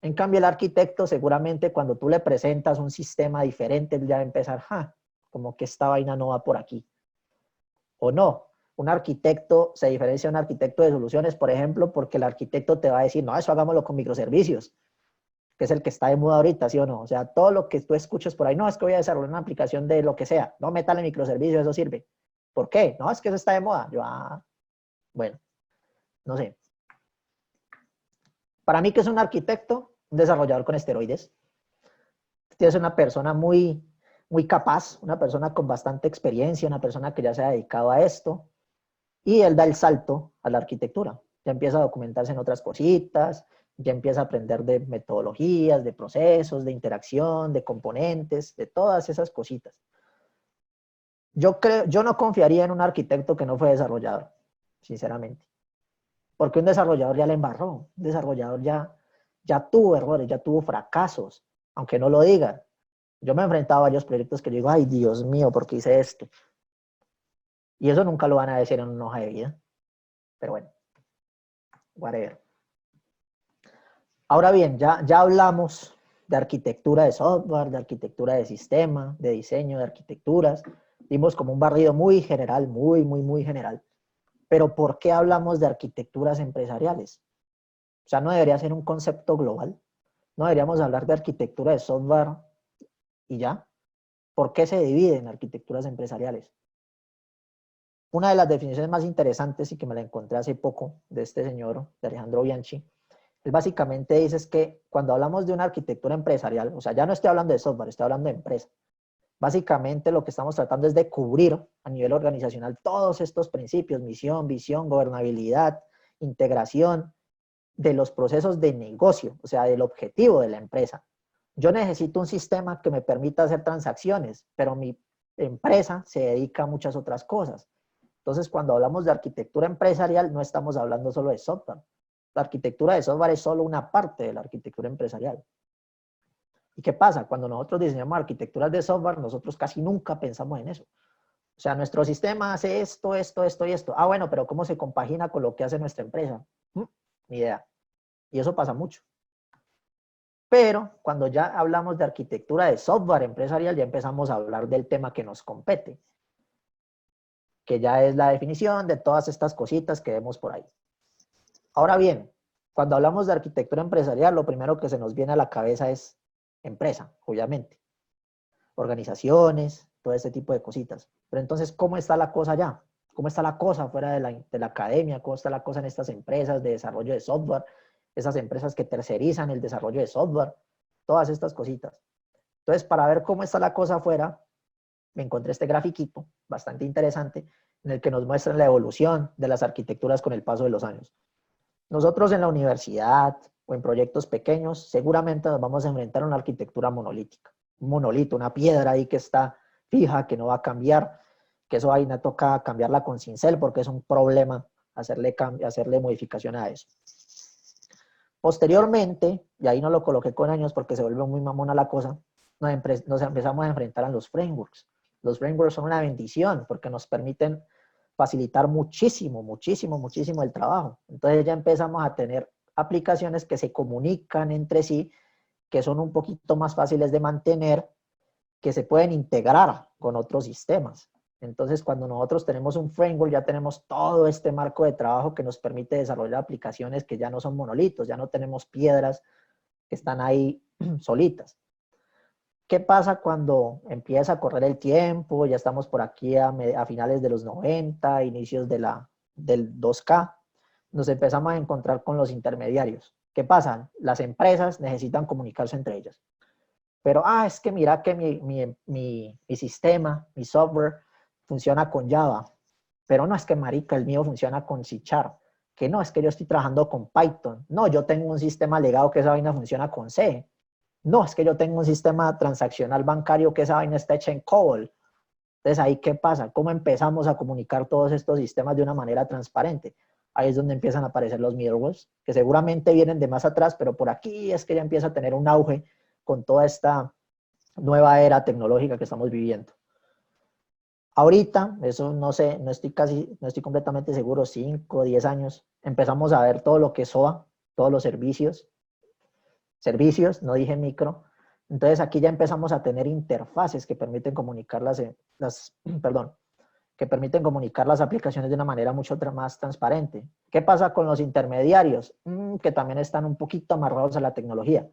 En cambio, el arquitecto seguramente cuando tú le presentas un sistema diferente, él ya va a empezar, como que esta vaina no va por aquí. O no, un arquitecto se diferencia de un arquitecto de soluciones, por ejemplo, porque el arquitecto te va a decir, no, eso hagámoslo con microservicios, que es el que está de moda ahorita, ¿sí o no? O sea, todo lo que tú escuches por ahí, no, es que voy a desarrollar una aplicación de lo que sea, no, métale microservicios, eso sirve. ¿Por qué? No, es que eso está de moda. Yo, bueno, no sé. Para mí, que es un arquitecto, un desarrollador con esteroides, tienes una persona muy, muy capaz, una persona con bastante experiencia, una persona que ya se ha dedicado a esto, y él da el salto a la arquitectura. Ya empieza a documentarse en otras cositas, ya empieza a aprender de metodologías, de procesos, de interacción, de componentes, de todas esas cositas. Yo no confiaría en un arquitecto que no fue desarrollador, sinceramente. Porque un desarrollador ya le embarró, un desarrollador ya tuvo errores, ya tuvo fracasos, aunque no lo digan. Yo me he enfrentado a varios proyectos que yo digo, ay, Dios mío, ¿por qué hice esto? Y eso nunca lo van a decir en una hoja de vida. Pero bueno, whatever. Ahora bien, ya hablamos de arquitectura de software, de arquitectura de sistema, de diseño de arquitecturas. Dimos como un barrido muy general, muy general. Pero ¿por qué hablamos de arquitecturas empresariales? O sea, no debería ser un concepto global. No deberíamos hablar de arquitectura de software y ya. ¿Por qué se divide en arquitecturas empresariales? Una de las definiciones más interesantes y que me la encontré hace poco de este señor, de Alejandro Bianchi, él básicamente dice es que cuando hablamos de una arquitectura empresarial, o sea, ya no estoy hablando de software, estoy hablando de empresa. Básicamente lo que estamos tratando es de cubrir a nivel organizacional todos estos principios, misión, visión, gobernabilidad, integración de los procesos de negocio, o sea, del objetivo de la empresa. Yo necesito un sistema que me permita hacer transacciones, pero mi empresa se dedica a muchas otras cosas. Entonces, cuando hablamos de arquitectura empresarial, no estamos hablando solo de software. La arquitectura de software es solo una parte de la arquitectura empresarial. ¿Y qué pasa? Cuando nosotros diseñamos arquitecturas de software, nosotros casi nunca pensamos en eso. O sea, nuestro sistema hace esto, esto, esto y esto. Ah, bueno, pero ¿cómo se compagina con lo que hace nuestra empresa? Ni idea. Y eso pasa mucho. Pero cuando ya hablamos de arquitectura de software empresarial, ya empezamos a hablar del tema que nos compete, que ya es la definición de todas estas cositas que vemos por ahí. Ahora bien, cuando hablamos de arquitectura empresarial, lo primero que se nos viene a la cabeza es empresa, obviamente. Organizaciones, todo ese tipo de cositas. Pero entonces, ¿cómo está la cosa allá? ¿Cómo está la cosa fuera de la academia? ¿Cómo está la cosa en estas empresas de desarrollo de software? Esas empresas que tercerizan el desarrollo de software, todas estas cositas. Entonces, para ver cómo está la cosa afuera, me encontré este grafiquito bastante interesante en el que nos muestra la evolución de las arquitecturas con el paso de los años. Nosotros en la universidad o en proyectos pequeños seguramente nos vamos a enfrentar a una arquitectura monolítica. Un monolito, una piedra ahí que está fija, que no va a cambiar, que eso ahí me toca cambiarla con cincel porque es un problema hacerle modificación a eso. Posteriormente, y ahí no lo coloqué con años porque se vuelve muy mamona la cosa, nos empezamos a enfrentar a los frameworks. Los frameworks son una bendición porque nos permiten facilitar muchísimo el trabajo. Entonces ya empezamos a tener aplicaciones que se comunican entre sí, que son un poquito más fáciles de mantener, que se pueden integrar con otros sistemas. Entonces, cuando nosotros tenemos un framework, ya tenemos todo este marco de trabajo que nos permite desarrollar aplicaciones que ya no son monolitos, ya no tenemos piedras que están ahí solitas. ¿Qué pasa cuando empieza a correr el tiempo? Ya estamos por aquí a finales de los 90, inicios del 2K. Nos empezamos a encontrar con los intermediarios. ¿Qué pasa? Las empresas necesitan comunicarse entre ellas. Pero, es que mira que mi sistema, mi software, funciona con Java. Pero no, es que marica, el mío funciona con C#. Que no, es que yo estoy trabajando con Python. No, yo tengo un sistema legado que esa vaina funciona con C. No, es que yo tengo un sistema transaccional bancario que esa vaina está hecha en COBOL. Entonces, ¿ahí qué pasa? ¿Cómo empezamos a comunicar todos estos sistemas de una manera transparente? Ahí es donde empiezan a aparecer los middlewares, que seguramente vienen de más atrás, pero por aquí es que ya empieza a tener un auge con toda esta nueva era tecnológica que estamos viviendo. Ahorita, eso no sé, no estoy completamente seguro, 5 o 10 años, empezamos a ver todo lo que es SOA, todos los servicios, no dije micro. Entonces aquí ya empezamos a tener interfaces que permiten comunicar que permiten comunicar las aplicaciones de una manera mucho más transparente. ¿Qué pasa con los intermediarios? Que también están un poquito amarrados a la tecnología.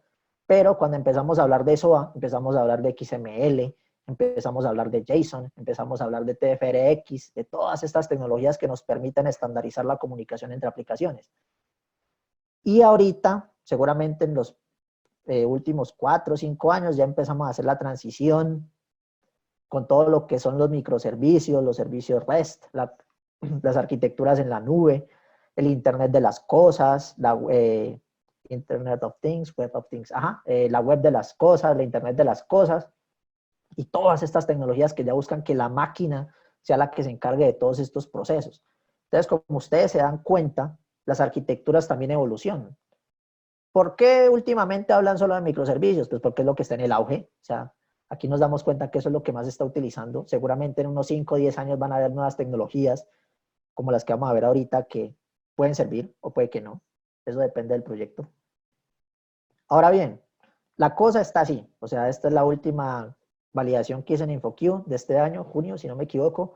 Pero cuando empezamos a hablar de SOA, empezamos a hablar de XML, empezamos a hablar de JSON, empezamos a hablar de TFRX, de todas estas tecnologías que nos permiten estandarizar la comunicación entre aplicaciones. Y ahorita, seguramente en los últimos 4 o 5 años, ya empezamos a hacer la transición con todo lo que son los microservicios, los servicios REST, las arquitecturas en la nube, el Internet de las cosas, Internet of Things, Web of Things, la web de las cosas, la Internet de las cosas, y todas estas tecnologías que ya buscan que la máquina sea la que se encargue de todos estos procesos. Entonces, como ustedes se dan cuenta, las arquitecturas también evolucionan. ¿Por qué últimamente hablan solo de microservicios? Pues porque es lo que está en el auge. O sea, aquí nos damos cuenta que eso es lo que más se está utilizando. Seguramente en unos 5 o 10 años van a haber nuevas tecnologías, como las que vamos a ver ahorita, que pueden servir o puede que no. Eso depende del proyecto. Ahora bien, la cosa está así. O sea, esta es la última validación que hice en InfoQ de este año, junio, si no me equivoco.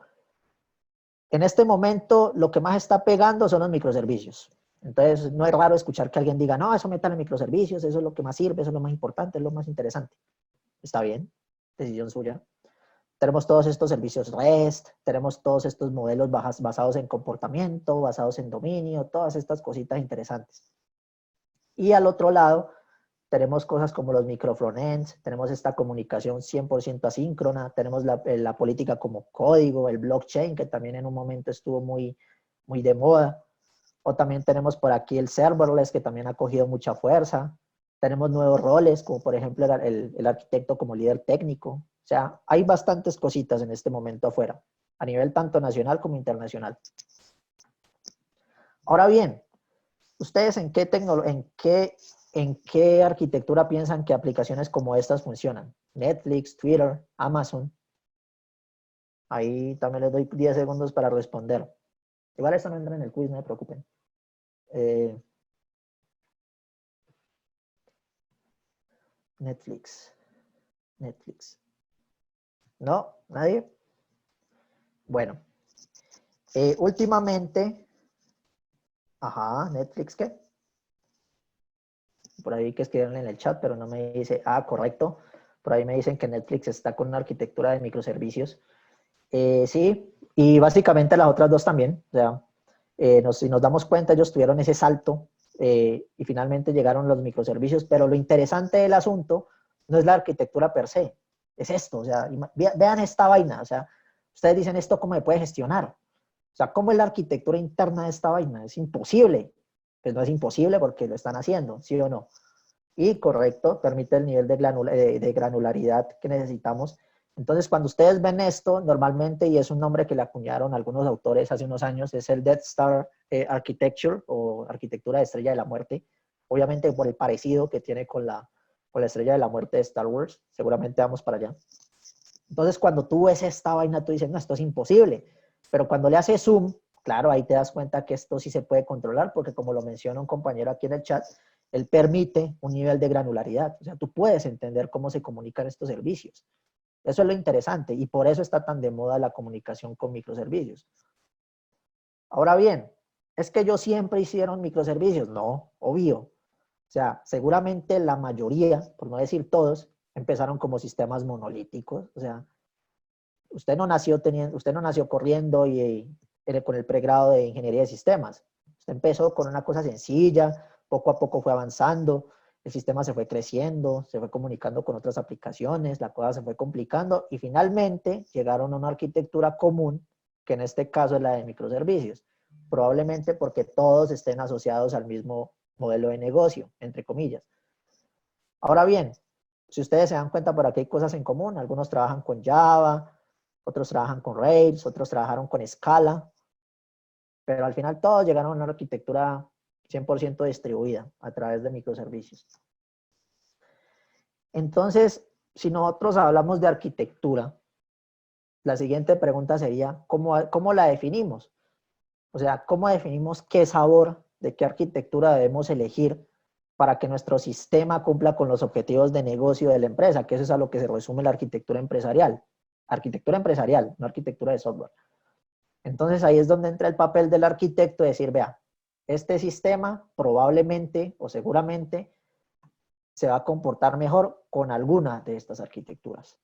En este momento, lo que más está pegando son los microservicios. Entonces, no es raro escuchar que alguien diga, no, eso métale microservicios, eso es lo que más sirve, eso es lo más importante, es lo más interesante. Está bien, decisión suya. Tenemos todos estos servicios REST, tenemos todos estos modelos basados en comportamiento, basados en dominio, todas estas cositas interesantes. Y al otro lado, tenemos cosas como los microfrontends, tenemos esta comunicación 100% asíncrona, tenemos la política como código, el blockchain, que también en un momento estuvo muy de moda. O también tenemos por aquí el serverless, que también ha cogido mucha fuerza. Tenemos nuevos roles, como por ejemplo el arquitecto como líder técnico. O sea, hay bastantes cositas en este momento afuera, a nivel tanto nacional como internacional. Ahora bien, ¿ustedes en qué arquitectura piensan que aplicaciones como estas funcionan? Netflix, Twitter, Amazon. Ahí también les doy 10 segundos para responder. Igual esto no entra en el quiz, no se preocupen. Netflix. ¿No? ¿Nadie? Bueno. Últimamente... Netflix, ¿qué? Por ahí que escribieron en el chat, pero no me dice... correcto. Por ahí me dicen que Netflix está con una arquitectura de microservicios. Sí, y básicamente las otras dos también. O sea, si nos damos cuenta, ellos tuvieron ese salto y finalmente llegaron los microservicios, pero lo interesante del asunto no es la arquitectura per se, es esto. O sea, vean esta vaina. O sea, ustedes dicen, ¿esto cómo se puede gestionar? O sea, ¿cómo es la arquitectura interna de esta vaina? Es imposible. Pues no es imposible porque lo están haciendo, ¿sí o no? Y correcto, permite el nivel de granularidad que necesitamos. Entonces, cuando ustedes ven esto, normalmente, y es un nombre que le acuñaron algunos autores hace unos años, es el Death Star Architecture o arquitectura de estrella de la muerte, obviamente por el parecido que tiene con la estrella de la muerte de Star Wars. Seguramente vamos para allá. Entonces, cuando tú ves esta vaina, tú dices, no, esto es imposible. Pero cuando le haces zoom, claro, ahí te das cuenta que esto sí se puede controlar, porque como lo menciona un compañero aquí en el chat, él permite un nivel de granularidad. O sea, tú puedes entender cómo se comunican estos servicios. Eso es lo interesante y por eso está tan de moda la comunicación con microservicios. Ahora bien, ¿es que ellos siempre hicieron microservicios? No, obvio. O sea, seguramente la mayoría, por no decir todos, empezaron como sistemas monolíticos. O sea, usted no nació corriendo con el pregrado de ingeniería de sistemas. Usted empezó con una cosa sencilla, poco a poco fue avanzando, el sistema se fue creciendo, se fue comunicando con otras aplicaciones, la cosa se fue complicando y finalmente llegaron a una arquitectura común, que en este caso es la de microservicios, probablemente porque todos estén asociados al mismo modelo de negocio, entre comillas. Ahora bien, si ustedes se dan cuenta, por aquí hay cosas en común. Algunos trabajan con Java, otros trabajan con Rails, otros trabajaron con Scala, pero al final todos llegaron a una arquitectura 100% distribuida a través de microservicios. Entonces, si nosotros hablamos de arquitectura, la siguiente pregunta sería, ¿cómo la definimos? O sea, ¿cómo definimos qué sabor, de qué arquitectura debemos elegir para que nuestro sistema cumpla con los objetivos de negocio de la empresa? Que eso es a lo que se resume la arquitectura empresarial. Arquitectura empresarial, no arquitectura de software. Entonces ahí es donde entra el papel del arquitecto de decir, vea, este sistema probablemente o seguramente se va a comportar mejor con alguna de estas arquitecturas.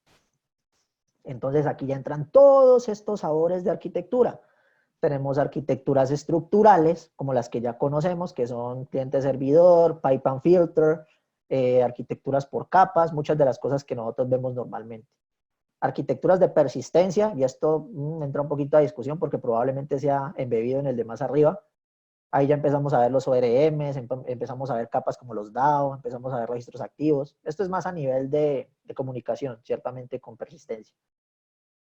Entonces aquí ya entran todos estos sabores de arquitectura. Tenemos arquitecturas estructurales, como las que ya conocemos, que son cliente-servidor, pipe and filter, arquitecturas por capas, muchas de las cosas que nosotros vemos normalmente. Arquitecturas de persistencia, y esto entra un poquito a discusión porque probablemente sea embebido en el de más arriba. Ahí ya empezamos a ver los ORMs, empezamos a ver capas como los DAO, empezamos a ver registros activos. Esto es más a nivel de comunicación, ciertamente con persistencia.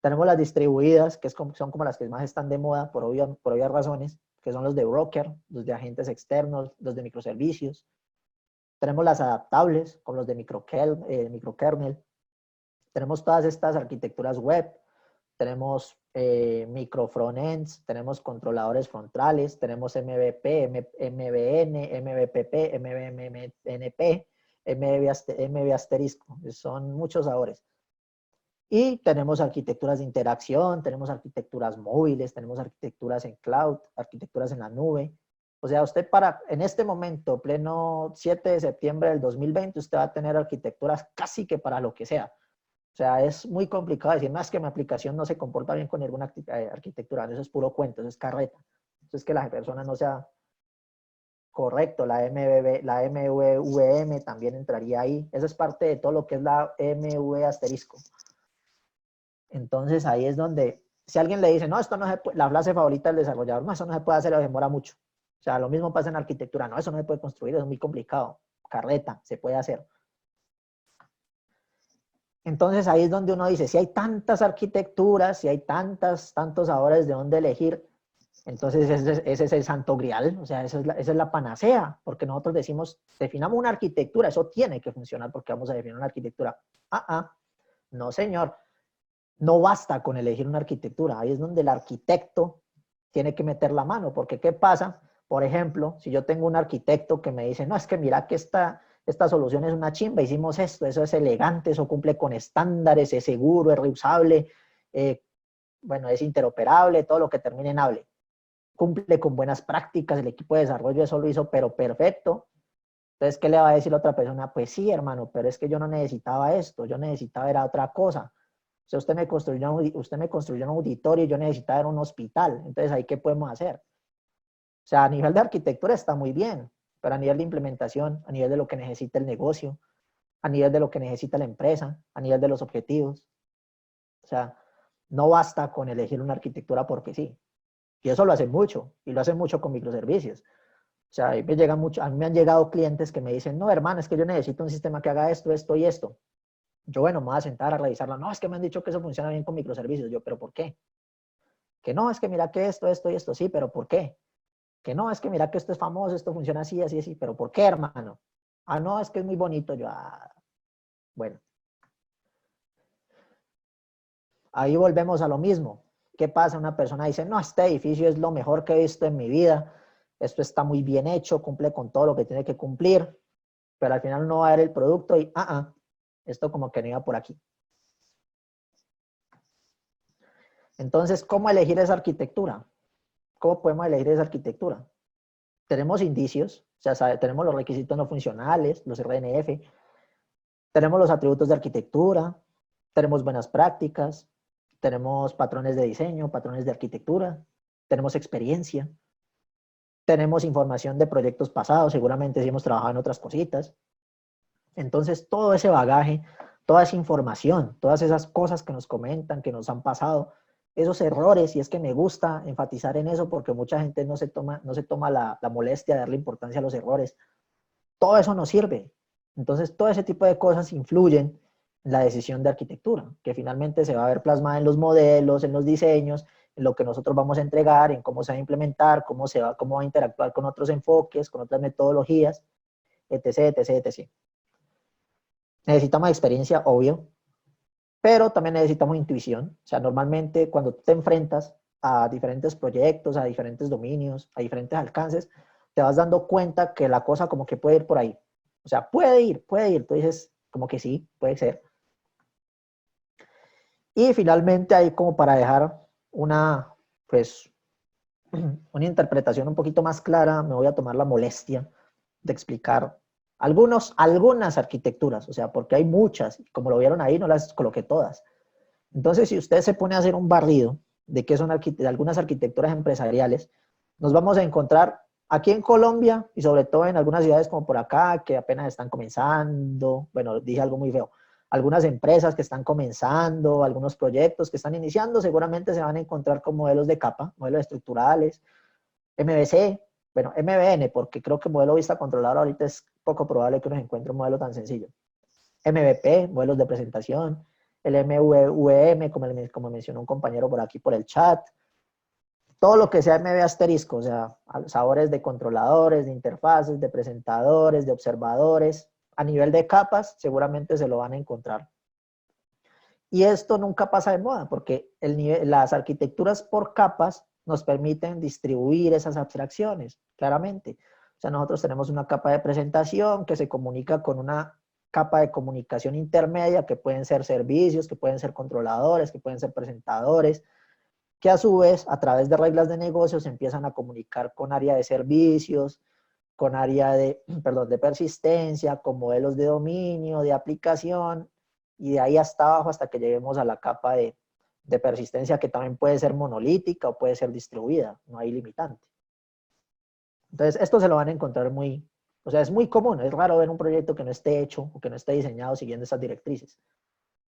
Tenemos las distribuidas, que son como las que más están de moda por obvias razones, que son los de broker, los de agentes externos, los de microservicios. Tenemos las adaptables, con los de microkernel. Tenemos todas estas arquitecturas web. Tenemos micro frontends, tenemos controladores frontales, tenemos MVP, MVN, MVPP, MVMNP, MV asterisco. Son muchos sabores. Y tenemos arquitecturas de interacción, tenemos arquitecturas móviles, tenemos arquitecturas en cloud, arquitecturas en la nube. O sea, usted en este momento, pleno 7 de septiembre del 2020, usted va a tener arquitecturas casi que para lo que sea. O sea, es muy complicado decir, no, es que mi aplicación no se comporta bien con ninguna arquitectura. Eso es puro cuento, eso es carreta. Eso es que la persona no sea correcto. La MVVM también entraría ahí. Esa es parte de todo lo que es la MV asterisco. Entonces ahí es donde, si alguien le dice, no, esto no se puede, la frase favorita del desarrollador, no, eso no se puede hacer o demora mucho. O sea, lo mismo pasa en arquitectura, no, eso no se puede construir, eso es muy complicado. Carreta, se puede hacer. Entonces ahí es donde uno dice, si hay tantas arquitecturas, si hay tantos sabores de dónde elegir, entonces ese es el santo grial, o sea, esa es la panacea, porque nosotros decimos, definamos una arquitectura, eso tiene que funcionar porque vamos a definir una arquitectura. No señor, no basta con elegir una arquitectura, ahí es donde el arquitecto tiene que meter la mano, porque ¿qué pasa? Por ejemplo, si yo tengo un arquitecto que me dice, no, es que mira que esta solución es una chimba, hicimos esto, eso es elegante, eso cumple con estándares, es seguro, es reusable, bueno, es interoperable, todo lo que termine en hable. Cumple con buenas prácticas, el equipo de desarrollo eso lo hizo, pero perfecto. Entonces, ¿qué le va a decir la otra persona? Pues sí, hermano, pero es que yo no necesitaba esto, yo necesitaba era otra cosa. O sea, usted me construyó un auditorio y yo necesitaba era un hospital. Entonces, ¿ahí qué podemos hacer? O sea, a nivel de arquitectura está muy bien, pero a nivel de implementación, a nivel de lo que necesita el negocio, a nivel de lo que necesita la empresa, a nivel de los objetivos. O sea, no basta con elegir una arquitectura porque sí. Y eso lo hacen mucho, y lo hacen mucho con microservicios. O sea, a mí me han llegado clientes que me dicen, no, hermano, es que yo necesito un sistema que haga esto, esto y esto. Yo, bueno, me voy a sentar a revisarlo. No, es que me han dicho que eso funciona bien con microservicios. Yo, ¿pero por qué? Que no, es que mira que esto y esto, sí, pero ¿por qué? Que no, es que mira que esto es famoso, esto funciona así, así, así, pero ¿por qué, hermano? No, es que es muy bonito. Yo, bueno. Ahí volvemos a lo mismo. ¿Qué pasa? Una persona dice, no, este edificio es lo mejor que he visto en mi vida, esto está muy bien hecho, cumple con todo lo que tiene que cumplir, pero al final no va a ver el producto y, esto como que no iba por aquí. Entonces, ¿cómo elegir esa arquitectura? ¿Cómo podemos elegir esa arquitectura? Tenemos indicios, o sea, tenemos los requisitos no funcionales, los RNF, tenemos los atributos de arquitectura, tenemos buenas prácticas, tenemos patrones de diseño, patrones de arquitectura, tenemos experiencia, tenemos información de proyectos pasados, seguramente sí hemos trabajado en otras cositas. Entonces, todo ese bagaje, toda esa información, todas esas cosas que nos comentan, que nos han pasado, esos errores, y es que me gusta enfatizar en eso porque mucha gente no se toma la molestia de darle importancia a los errores. Todo eso nos sirve. Entonces, todo ese tipo de cosas influyen en la decisión de arquitectura, que finalmente se va a ver plasmada en los modelos, en los diseños, en lo que nosotros vamos a entregar, en cómo se va a implementar, cómo va a interactuar con otros enfoques, con otras metodologías, etc., etc., etc. Necesitamos experiencia, obvio, pero también necesitamos intuición. O sea, normalmente cuando tú te enfrentas a diferentes proyectos, a diferentes dominios, a diferentes alcances, te vas dando cuenta que la cosa como que puede ir por ahí. O sea, puede ir. Tú dices como que sí, puede ser. Y finalmente ahí como para dejar una interpretación un poquito más clara, me voy a tomar la molestia de explicar algunas arquitecturas, o sea, porque hay muchas, como lo vieron ahí, no las coloqué todas. Entonces, si usted se pone a hacer un barrido de qué son algunas arquitecturas empresariales, nos vamos a encontrar aquí en Colombia y sobre todo en algunas ciudades como por acá, que apenas están comenzando, bueno, dije algo muy feo, Algunas empresas que están comenzando, algunos proyectos que están iniciando, seguramente se van a encontrar con modelos de capa, modelos estructurales, MVC, bueno, MVN, porque creo que modelo vista controlador ahorita es poco probable que uno encuentre un modelo tan sencillo. MVP, modelos de presentación, el MVM, como mencionó un compañero por aquí por el chat, todo lo que sea MV asterisco, o sea, sabores de controladores, de interfaces, de presentadores, de observadores, a nivel de capas, seguramente se lo van a encontrar. Y esto nunca pasa de moda, porque las arquitecturas por capas nos permiten distribuir esas abstracciones, claramente. O sea, nosotros tenemos una capa de presentación que se comunica con una capa de comunicación intermedia, que pueden ser servicios, que pueden ser controladores, que pueden ser presentadores, que a su vez, a través de reglas de negocios, se empiezan a comunicar con área de servicios, con área de, perdón, de persistencia, con modelos de dominio, de aplicación, y de ahí hasta abajo hasta que lleguemos a la capa de persistencia, que también puede ser monolítica o puede ser distribuida, no hay limitante. Entonces, esto se lo van a encontrar muy, o sea, es muy común, es raro ver un proyecto que no esté hecho o que no esté diseñado siguiendo esas directrices.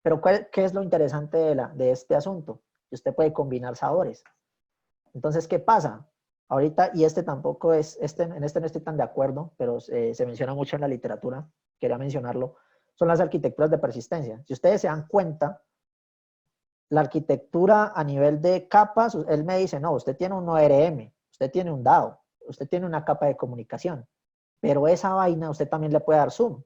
Pero, ¿qué es lo interesante de este asunto? Que usted puede combinar sabores. Entonces, ¿qué pasa? Ahorita, y este tampoco es, en este no estoy tan de acuerdo, pero se menciona mucho en la literatura, quería mencionarlo, son las arquitecturas de persistencia. Si ustedes se dan cuenta, la arquitectura a nivel de capas, él me dice, no, usted tiene un ORM, usted tiene un DAO, usted tiene una capa de comunicación, pero esa vaina usted también le puede dar zoom.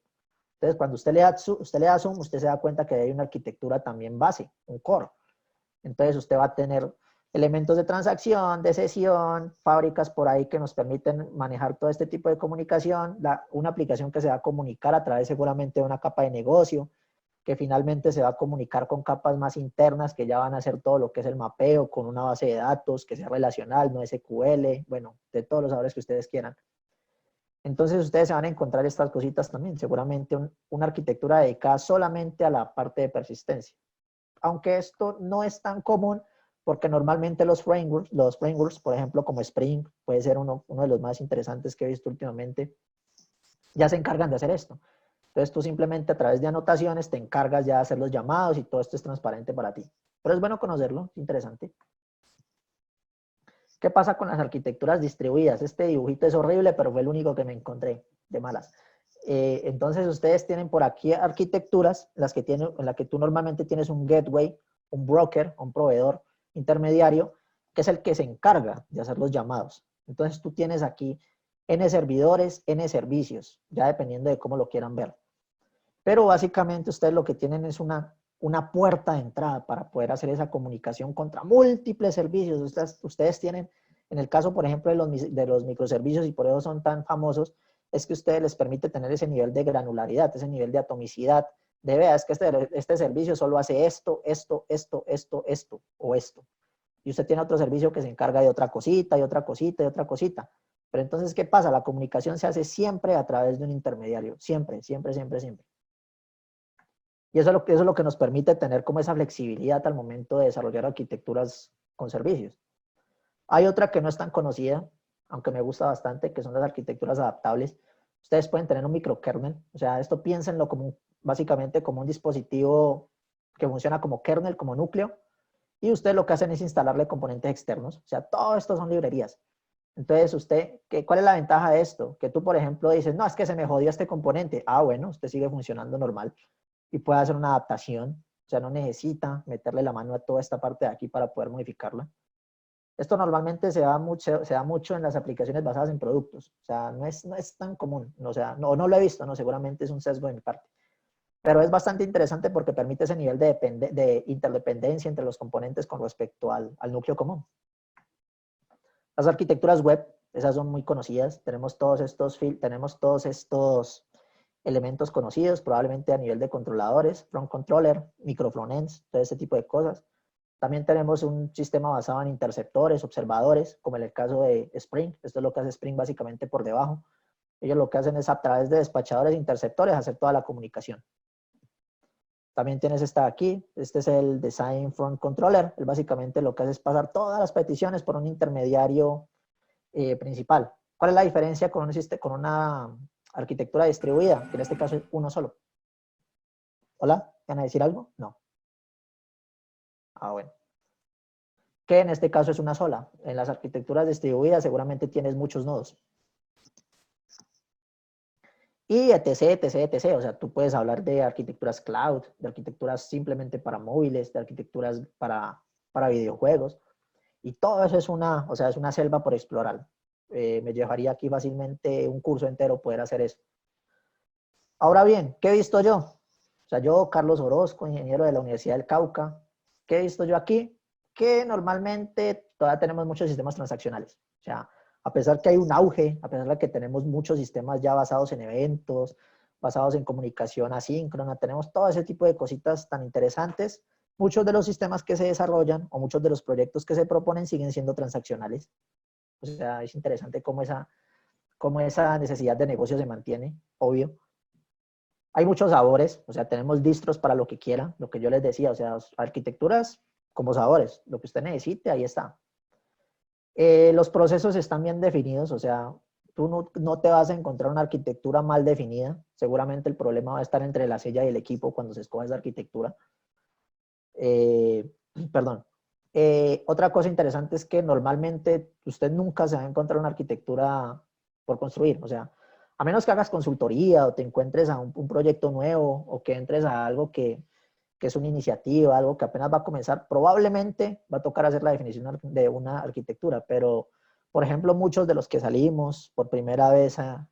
Entonces, cuando usted le da zoom, usted se da cuenta que hay una arquitectura también base, un core. Entonces, usted va a tener elementos de transacción, de sesión, fábricas por ahí que nos permiten manejar todo este tipo de comunicación, una aplicación que se va a comunicar a través seguramente de una capa de negocio, que finalmente se va a comunicar con capas más internas que ya van a hacer todo lo que es el mapeo, con una base de datos que sea relacional, no SQL, bueno, de todos los sabores que ustedes quieran. Entonces ustedes se van a encontrar estas cositas también, seguramente una arquitectura dedicada solamente a la parte de persistencia. Aunque esto no es tan común, porque normalmente los frameworks, por ejemplo, como Spring, puede ser uno de los más interesantes que he visto últimamente, ya se encargan de hacer esto. Entonces tú simplemente a través de anotaciones te encargas ya de hacer los llamados y todo esto es transparente para ti. Pero es bueno conocerlo, es interesante. ¿Qué pasa con las arquitecturas distribuidas? Este dibujito es horrible, pero fue el único que me encontré de malas. Entonces ustedes tienen por aquí arquitecturas en las que tú normalmente tienes un gateway, un broker, un proveedor intermediario, que es el que se encarga de hacer los llamados. Entonces tú tienes aquí N servidores, N servicios, ya dependiendo de cómo lo quieran ver. Pero básicamente ustedes lo que tienen es una puerta de entrada para poder hacer esa comunicación contra múltiples servicios. Ustedes tienen, en el caso, por ejemplo, de los microservicios, y por eso son tan famosos, es que ustedes les permite tener ese nivel de granularidad, ese nivel de atomicidad, de vea, es que este servicio solo hace esto, o esto. Y usted tiene otro servicio que se encarga de otra cosita, y otra cosita, y otra cosita. Pero entonces, ¿qué pasa? La comunicación se hace siempre a través de un intermediario. Siempre, siempre, siempre, siempre. Y eso es lo que nos permite tener como esa flexibilidad al momento de desarrollar arquitecturas con servicios. Hay otra que no es tan conocida, aunque me gusta bastante, que son las arquitecturas adaptables. Ustedes pueden tener un microkernel, o sea, esto piénsenlo como básicamente como un dispositivo que funciona como kernel, como núcleo, y ustedes lo que hacen es instalarle componentes externos, o sea, todo esto son librerías. Entonces, ¿cuál es la ventaja de esto? Que tú, por ejemplo, dices, no, es que se me jodió este componente. Ah, bueno, usted sigue funcionando normal y puede hacer una adaptación, o sea, no necesita meterle la mano a toda esta parte de aquí para poder modificarla. Esto normalmente se da mucho en las aplicaciones basadas en productos, o sea, no es tan común, o sea, no lo he visto, no, seguramente es un sesgo de mi parte, pero es bastante interesante porque permite ese nivel de interdependencia entre los componentes con respecto al núcleo común. Las arquitecturas web, esas son muy conocidas, tenemos todos estos elementos conocidos, probablemente a nivel de controladores, front controller, micro frontends, todo ese tipo de cosas. También tenemos un sistema basado en interceptores, observadores, como en el caso de Spring. Esto es lo que hace Spring básicamente por debajo. Ellos lo que hacen es a través de despachadores e interceptores hacer toda la comunicación. También tienes esta de aquí, este es el Design Front Controller. Él básicamente lo que hace es pasar todas las peticiones por un intermediario principal. ¿Cuál es la diferencia con una arquitectura distribuida? Que en este caso es uno solo. ¿Hola? ¿Van a decir algo? No. Ah, bueno. Que en este caso es una sola. En las arquitecturas distribuidas seguramente tienes muchos nodos. Y etc, etc, etc. O sea, tú puedes hablar de arquitecturas cloud, de arquitecturas simplemente para móviles, de arquitecturas para videojuegos. Y todo eso es una, o sea, es una selva por explorar. Me llevaría aquí fácilmente un curso entero poder hacer eso. Ahora bien, ¿qué he visto yo? O sea, yo, Carlos Orozco, ingeniero de la Universidad del Cauca, ¿qué he visto yo aquí? Que normalmente todavía tenemos muchos sistemas transaccionales. O sea, a pesar que hay un auge, a pesar de que tenemos muchos sistemas ya basados en eventos, basados en comunicación asíncrona, tenemos todo ese tipo de cositas tan interesantes, muchos de los sistemas que se desarrollan o muchos de los proyectos que se proponen siguen siendo transaccionales. O sea, es interesante cómo esa necesidad de negocio se mantiene, obvio. Hay muchos sabores, o sea, tenemos distros para lo que quiera, lo que yo les decía, o sea, arquitecturas como sabores, lo que usted necesite, ahí está. Los procesos están bien definidos, o sea, tú no te vas a encontrar una arquitectura mal definida, seguramente el problema va a estar entre la silla y el equipo cuando se escoja esa arquitectura. Perdón. Otra cosa interesante es que normalmente usted nunca se va a encontrar una arquitectura por construir, o sea, a menos que hagas consultoría o te encuentres a un proyecto nuevo o que entres a algo que es una iniciativa, algo que apenas va a comenzar, probablemente va a tocar hacer la definición de una arquitectura, pero por ejemplo muchos de los que salimos por primera vez a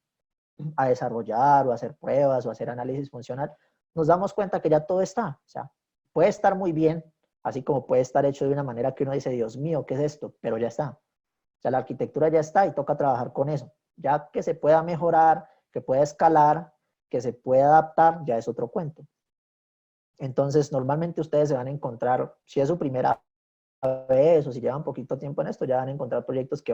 desarrollar o a hacer pruebas o a hacer análisis funcional, nos damos cuenta que ya todo está, o sea, puede estar muy bien, así como puede estar hecho de una manera que uno dice, Dios mío, ¿qué es esto? Pero ya está. O sea, la arquitectura ya está y toca trabajar con eso. Ya que se pueda mejorar, que pueda escalar, que se pueda adaptar, ya es otro cuento. Entonces, normalmente ustedes se van a encontrar, si es su primera vez o si llevan poquito tiempo en esto, ya van a encontrar proyectos que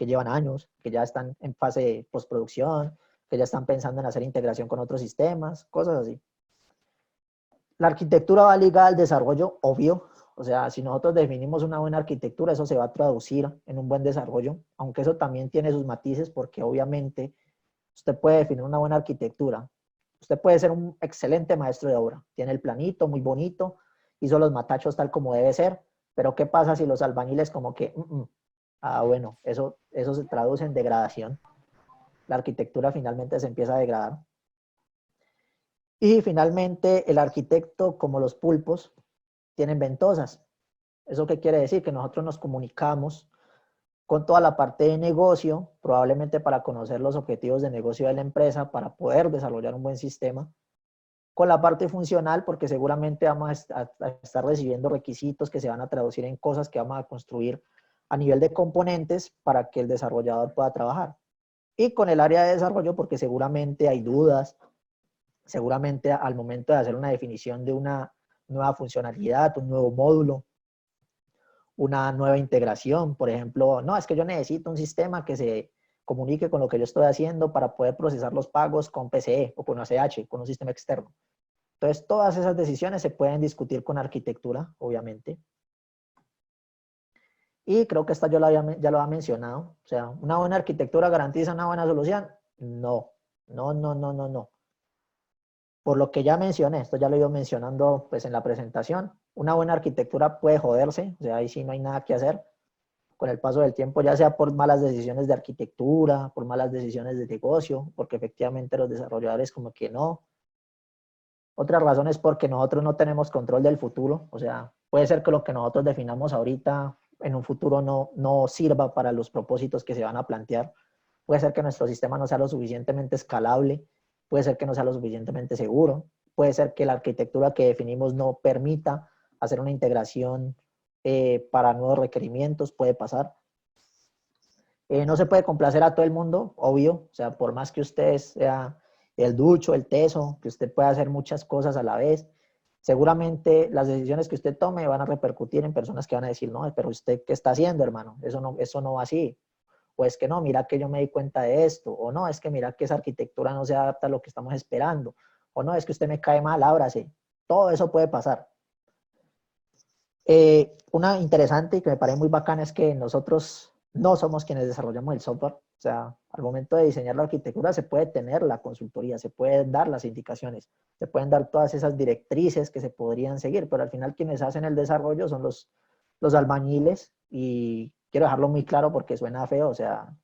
llevan años, que ya están en fase de postproducción, que ya están pensando en hacer integración con otros sistemas, cosas así. La arquitectura va ligada al desarrollo, obvio. O sea, si nosotros definimos una buena arquitectura, eso se va a traducir en un buen desarrollo, aunque eso también tiene sus matices, porque obviamente usted puede definir una buena arquitectura. Usted puede ser un excelente maestro de obra. Tiene el planito muy bonito, hizo los matachos tal como debe ser, pero ¿qué pasa si los albañiles como que, bueno, eso se traduce en degradación? La arquitectura finalmente se empieza a degradar. Y finalmente el arquitecto, como los pulpos, tienen ventosas. ¿Eso qué quiere decir? Que nosotros nos comunicamos con toda la parte de negocio, probablemente para conocer los objetivos de negocio de la empresa, para poder desarrollar un buen sistema, con la parte funcional, porque seguramente vamos a estar recibiendo requisitos que se van a traducir en cosas que vamos a construir a nivel de componentes para que el desarrollador pueda trabajar. Y con el área de desarrollo, porque seguramente hay dudas, seguramente al momento de hacer una definición de una nueva funcionalidad, un nuevo módulo, una nueva integración, por ejemplo, no, es que yo necesito un sistema que se comunique con lo que yo estoy haciendo para poder procesar los pagos con PCE o con ACH, con un sistema externo. Entonces, todas esas decisiones se pueden discutir con arquitectura, obviamente. Y creo que esta yo ya lo había mencionado. O sea, ¿una buena arquitectura garantiza una buena solución? No, no, no, no, no, no. Por lo que ya mencioné, esto ya lo he ido mencionando pues en la presentación, una buena arquitectura puede joderse, o sea, ahí sí no hay nada que hacer con el paso del tiempo, ya sea por malas decisiones de arquitectura, por malas decisiones de negocio, porque efectivamente los desarrolladores como que no. Otra razón es porque nosotros no tenemos control del futuro, o sea, puede ser que lo que nosotros definamos ahorita en un futuro no sirva para los propósitos que se van a plantear. Puede ser que nuestro sistema no sea lo suficientemente escalable, puede ser que no sea lo suficientemente seguro, puede ser que la arquitectura que definimos no permita hacer una integración para nuevos requerimientos, puede pasar. No se puede complacer a todo el mundo, obvio, o sea, por más que usted sea el ducho, el teso, que usted pueda hacer muchas cosas a la vez, seguramente las decisiones que usted tome van a repercutir en personas que van a decir, no, pero usted, ¿qué está haciendo, hermano? Eso no va así. O es que no, mira que yo me di cuenta de esto, o no, es que mira que esa arquitectura no se adapta a lo que estamos esperando, o no, es que usted me cae mal, ábrase. Todo eso puede pasar. Una interesante y que me parece muy bacana es que nosotros no somos quienes desarrollamos el software. O sea, al momento de diseñar la arquitectura se puede tener la consultoría, se pueden dar las indicaciones, se pueden dar todas esas directrices que se podrían seguir, pero al final quienes hacen el desarrollo son los albañiles, y quiero dejarlo muy claro porque suena feo. O sea,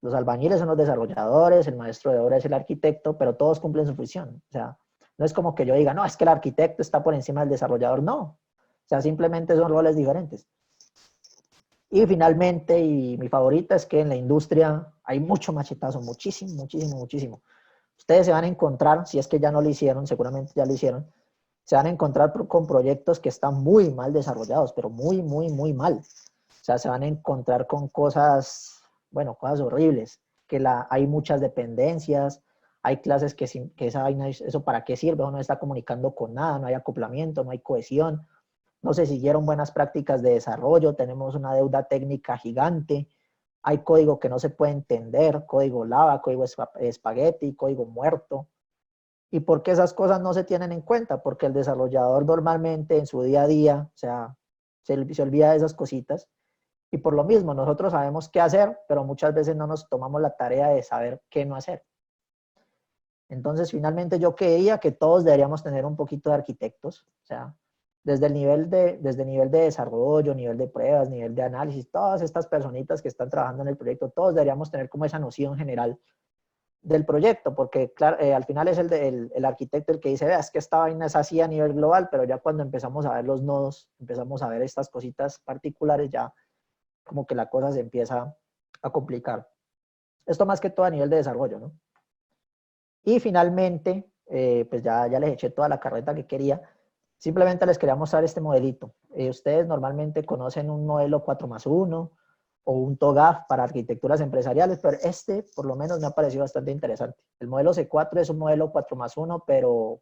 los albañiles son los desarrolladores, el maestro de obra es el arquitecto, pero todos cumplen su función. O sea, no es como que yo diga, no, es que el arquitecto está por encima del desarrollador. No. O sea, simplemente son roles diferentes. Y finalmente, y mi favorita, es que en la industria hay mucho machetazo, muchísimo, muchísimo, muchísimo. Ustedes se van a encontrar, si es que ya no lo hicieron, seguramente ya lo hicieron, se van a encontrar con proyectos que están muy mal desarrollados, pero muy, muy, muy mal. O sea, se van a encontrar con cosas, bueno, cosas horribles, que hay muchas dependencias, hay clases que esa vaina, eso para qué sirve, uno no está comunicando con nada, no hay acoplamiento, no hay cohesión, no se siguieron buenas prácticas de desarrollo, tenemos una deuda técnica gigante, hay código que no se puede entender, código lava, código espagueti, código muerto. ¿Y por qué esas cosas no se tienen en cuenta? Porque el desarrollador normalmente en su día a día, o sea, se olvida de esas cositas. Y por lo mismo, nosotros sabemos qué hacer, pero muchas veces no nos tomamos la tarea de saber qué no hacer. Entonces, finalmente yo creía que todos deberíamos tener un poquito de arquitectos, o sea, desde el nivel de desarrollo, nivel de pruebas, nivel de análisis, todas estas personitas que están trabajando en el proyecto, todos deberíamos tener como esa noción general del proyecto, porque claro, al final es el arquitecto el que dice, vea, es que esta vaina es así a nivel global, pero ya cuando empezamos a ver los nodos, empezamos a ver estas cositas particulares, ya como que la cosa se empieza a complicar. Esto más que todo a nivel de desarrollo, ¿no? Y finalmente, pues ya les eché toda la carreta que quería. Simplemente les quería mostrar este modelito. Ustedes normalmente conocen un modelo 4+1 o un TOGAF para arquitecturas empresariales, pero este por lo menos me ha parecido bastante interesante. El modelo C4 es un modelo 4+1, pero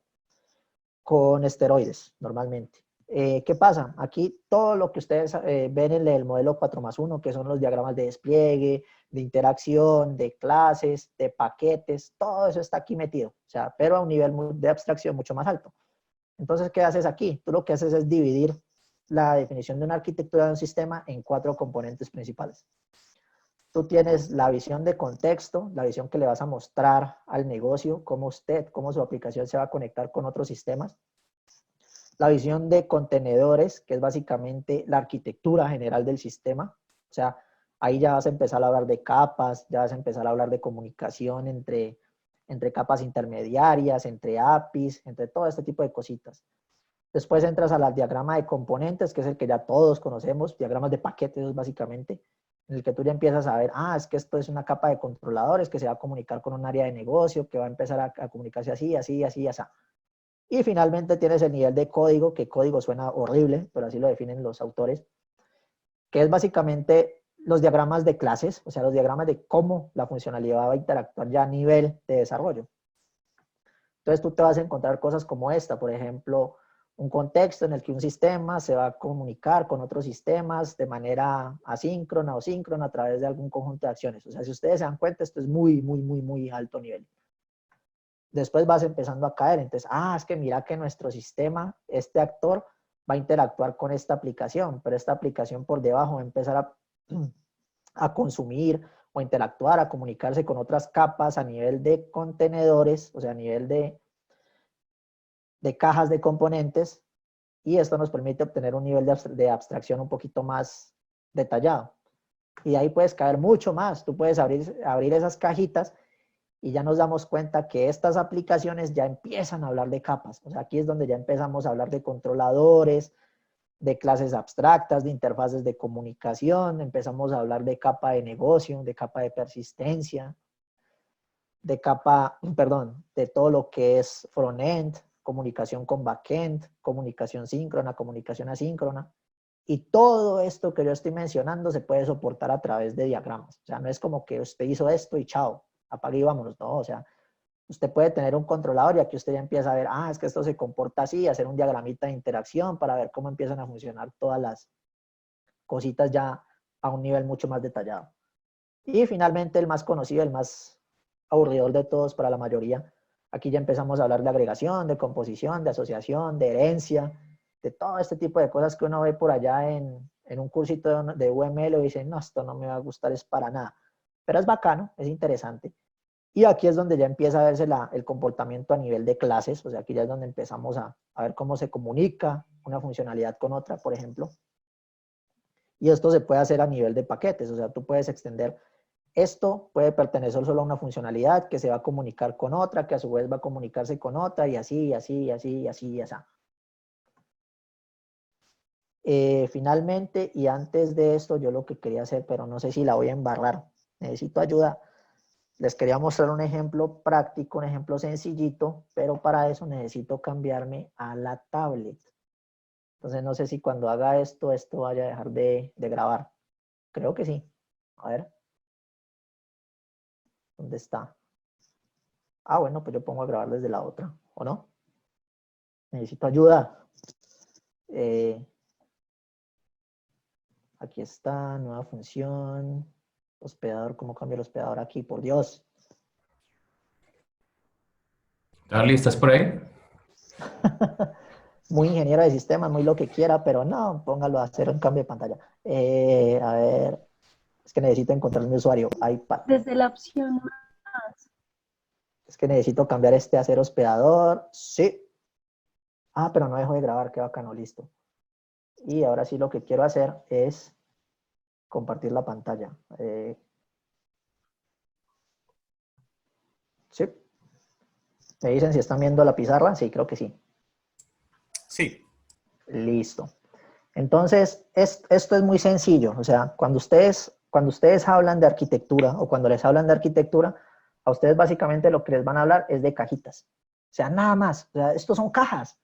con esteroides normalmente. ¿Qué pasa? Aquí todo lo que ustedes ven en el modelo 4+1, que son los diagramas de despliegue, de interacción, de clases, de paquetes, todo eso está aquí metido, o sea, pero a un nivel de abstracción mucho más alto. Entonces, ¿qué haces aquí? Tú lo que haces es dividir la definición de una arquitectura de un sistema en 4 componentes principales. Tú tienes la visión de contexto, la visión que le vas a mostrar al negocio, cómo su aplicación se va a conectar con otros sistemas. La visión de contenedores, que es básicamente la arquitectura general del sistema. O sea, ahí ya vas a empezar a hablar de capas, ya vas a empezar a hablar de comunicación entre capas intermediarias, entre APIs, entre todo este tipo de cositas. Después entras al diagrama de componentes, que es el que ya todos conocemos, diagramas de paquetes básicamente, en el que tú ya empiezas a ver, es que esto es una capa de controladores que se va a comunicar con un área de negocio, que va a empezar a comunicarse así, así, así, así. Y finalmente tienes el nivel de código, que código suena horrible, pero así lo definen los autores, que es básicamente los diagramas de clases, o sea, los diagramas de cómo la funcionalidad va a interactuar ya a nivel de desarrollo. Entonces tú te vas a encontrar cosas como esta, por ejemplo, un contexto en el que un sistema se va a comunicar con otros sistemas de manera asíncrona o síncrona a través de algún conjunto de acciones. O sea, si ustedes se dan cuenta, esto es muy, muy, muy, muy alto nivel. Después vas empezando a caer, entonces, es que mira que nuestro sistema, este actor, va a interactuar con esta aplicación, pero esta aplicación por debajo va a empezar a consumir o interactuar, a comunicarse con otras capas a nivel de contenedores, o sea, a nivel de cajas de componentes, y esto nos permite obtener un nivel de abstracción un poquito más detallado. Y ahí puedes caer mucho más, tú puedes abrir esas cajitas y ya nos damos cuenta que estas aplicaciones ya empiezan a hablar de capas. O sea, aquí es donde ya empezamos a hablar de controladores, de clases abstractas, de interfaces de comunicación, empezamos a hablar de capa de negocio, de capa de persistencia, de todo lo que es front-end, comunicación con back-end, comunicación síncrona, comunicación asíncrona. Y todo esto que yo estoy mencionando se puede soportar a través de diagramas. O sea, no es como que usted hizo esto y chao, apague y vámonos. No, o sea, usted puede tener un controlador y aquí usted ya empieza a ver, es que esto se comporta así, hacer un diagramita de interacción para ver cómo empiezan a funcionar todas las cositas ya a un nivel mucho más detallado. Y finalmente el más conocido, el más aburridor de todos para la mayoría, aquí ya empezamos a hablar de agregación, de composición, de asociación, de herencia, de todo este tipo de cosas que uno ve por allá en en un cursito de UML y dicen, no, esto no me va a gustar, es para nada. Pero es bacano, es interesante. Y aquí es donde ya empieza a verse el comportamiento a nivel de clases, o sea, aquí ya es donde empezamos a ver cómo se comunica una funcionalidad con otra, por ejemplo. Y esto se puede hacer a nivel de paquetes, o sea, tú puedes extender, esto puede pertenecer solo a una funcionalidad que se va a comunicar con otra, que a su vez va a comunicarse con otra, y así, y así, y así, y así, y así. Finalmente, y antes de esto, yo lo que quería hacer, pero no sé si la voy a embarrar, necesito ayuda. Les quería mostrar un ejemplo práctico, un ejemplo sencillito, pero para eso necesito cambiarme a la tablet. Entonces no sé si cuando haga esto vaya a dejar de grabar. Creo que sí. A ver. ¿Dónde está? Ah, bueno, pues yo pongo a grabar desde la otra, ¿o no? Necesito ayuda. Aquí está, nueva función. Hospedador, ¿cómo cambio el hospedador aquí? Por Dios. Charlie, ¿estás por ahí? Muy ingeniero de sistemas, muy lo que quiera, pero no, póngalo a hacer un cambio de pantalla. A ver, es que necesito encontrar mi usuario, iPad. Desde la opción más. Es que necesito cambiar este a ser hospedador. Sí. Ah, pero no dejo de grabar, qué bacano, listo. Y ahora sí lo que quiero hacer es compartir la pantalla. Sí. ¿Me dicen si están viendo la pizarra? Sí, creo que sí. Sí. Listo. Entonces, esto es muy sencillo. O sea, cuando ustedes hablan de arquitectura o cuando les hablan de arquitectura, a ustedes básicamente lo que les van a hablar es de cajitas. O sea, nada más. O sea, estos son cajas.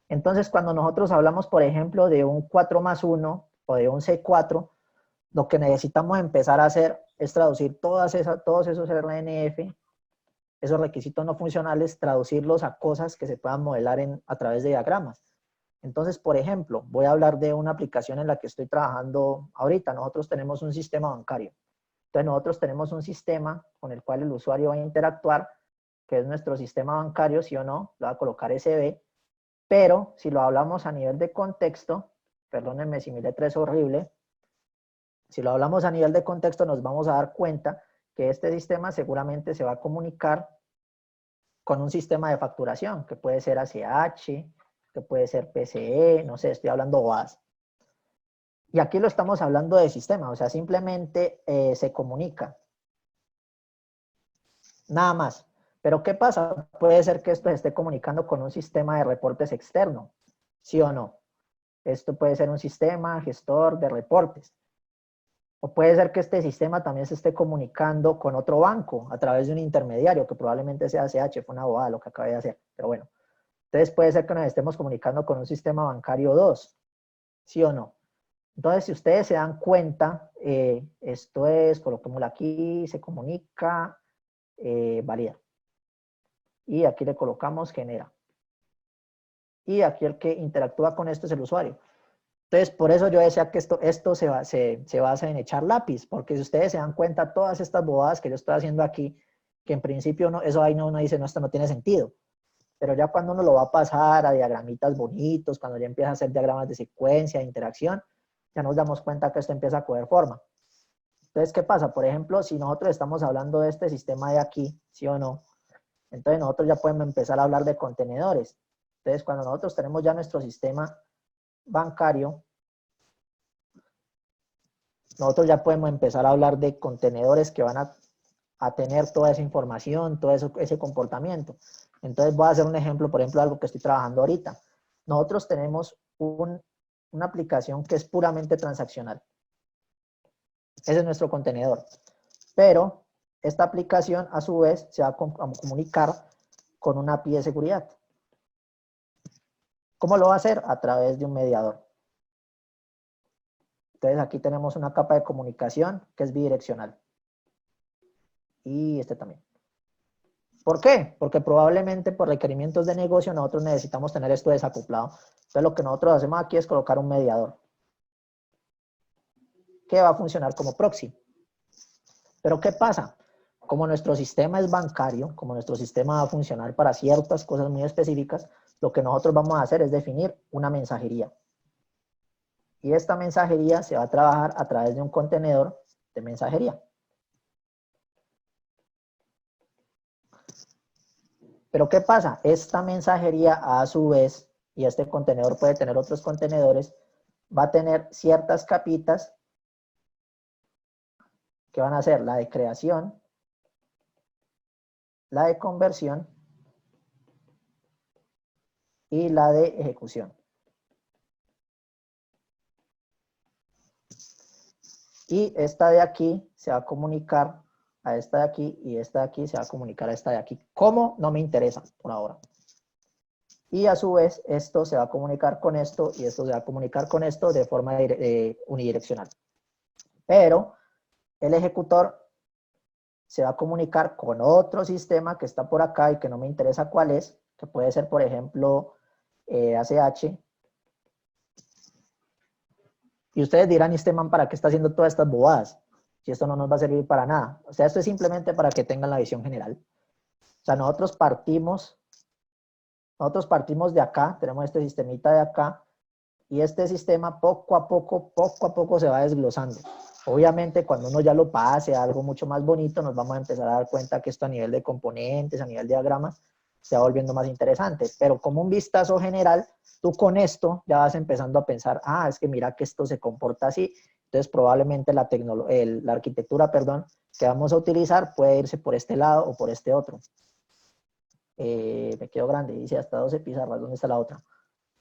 Entonces, cuando nosotros hablamos, por ejemplo, de un 4+1 o de un C4, lo que necesitamos empezar a hacer es traducir todos esos RNF, esos requisitos no funcionales, traducirlos a cosas que se puedan modelar a través de diagramas. Entonces, por ejemplo, voy a hablar de una aplicación en la que estoy trabajando ahorita. Nosotros tenemos un sistema bancario. Entonces, nosotros tenemos un sistema con el cual el usuario va a interactuar, que es nuestro sistema bancario, sí o no, le voy a colocar SB, pero si lo hablamos a nivel de contexto, perdónenme si mi letra es horrible, si lo hablamos a nivel de contexto nos vamos a dar cuenta que este sistema seguramente se va a comunicar con un sistema de facturación, que puede ser ACH, que puede ser PCE, no sé, estoy hablando OAS. Y aquí lo estamos hablando de sistema, o sea, simplemente se comunica. Nada más. Pero ¿qué pasa? Puede ser que esto se esté comunicando con un sistema de reportes externo, ¿sí o no? Esto puede ser un sistema gestor de reportes. O puede ser que este sistema también se esté comunicando con otro banco a través de un intermediario, que probablemente sea ACH, fue una bobada lo que acabé de hacer, pero bueno. Entonces puede ser que nos estemos comunicando con un sistema bancario 2, ¿sí o no? Entonces, si ustedes se dan cuenta, esto es, coloquémoslo aquí, se comunica, valida. Y aquí le colocamos genera. Y aquí el que interactúa con esto es el usuario. Entonces, por eso yo decía que esto se basa en echar lápiz, porque si ustedes se dan cuenta, todas estas bobadas que yo estoy haciendo aquí, que en principio eso ahí uno dice, no, esto no tiene sentido. Pero ya cuando uno lo va a pasar a diagramitas bonitos, cuando ya empieza a hacer diagramas de secuencia, de interacción, ya nos damos cuenta que esto empieza a coger forma. Entonces, ¿qué pasa? Por ejemplo, si nosotros estamos hablando de este sistema de aquí, ¿sí o no? Entonces nosotros ya podemos empezar a hablar de contenedores. Entonces, cuando nosotros tenemos ya nuestro sistema bancario, nosotros ya podemos empezar a hablar de contenedores que van a tener toda esa información, todo ese comportamiento. Entonces voy a hacer un ejemplo, por ejemplo, algo que estoy trabajando ahorita. Nosotros tenemos una aplicación que es puramente transaccional. Ese es nuestro contenedor. Pero esta aplicación, a su vez, se va a comunicar con una API de seguridad. ¿Cómo lo va a hacer? A través de un mediador. Entonces aquí tenemos una capa de comunicación que es bidireccional. Y este también. ¿Por qué? Porque probablemente por requerimientos de negocio nosotros necesitamos tener esto desacoplado. Entonces lo que nosotros hacemos aquí es colocar un mediador que va a funcionar como proxy. Pero ¿qué pasa? Como nuestro sistema es bancario, como nuestro sistema va a funcionar para ciertas cosas muy específicas, lo que nosotros vamos a hacer es definir una mensajería. Y esta mensajería se va a trabajar a través de un contenedor de mensajería. Pero ¿qué pasa? Esta mensajería a su vez, y este contenedor puede tener otros contenedores, va a tener ciertas capitas que van a ser la de creación, la de conversión y la de ejecución. Y esta de aquí se va a comunicar a esta de aquí y esta de aquí se va a comunicar a esta de aquí. ¿Cómo? No me interesa por ahora. Y a su vez esto se va a comunicar con esto y esto se va a comunicar con esto de forma unidireccional. Pero el ejecutor se va a comunicar con otro sistema que está por acá y que no me interesa cuál es, que puede ser, por ejemplo, ACH. Y ustedes dirán, ¿y este man para qué está haciendo todas estas bobadas? Si esto no nos va a servir para nada. O sea, esto es simplemente para que tengan la visión general. O sea, nosotros partimos de acá, tenemos este sistemita de acá, y este sistema poco a poco se va desglosando. Obviamente, cuando uno ya lo pase a algo mucho más bonito, nos vamos a empezar a dar cuenta que esto a nivel de componentes, a nivel de diagramas, se va volviendo más interesante. Pero como un vistazo general, tú con esto ya vas empezando a pensar, ah, es que mira que esto se comporta así. Entonces, probablemente la arquitectura, que vamos a utilizar puede irse por este lado o por este otro. Me quedo grande, dice hasta 12 pizarras. ¿Dónde está la otra?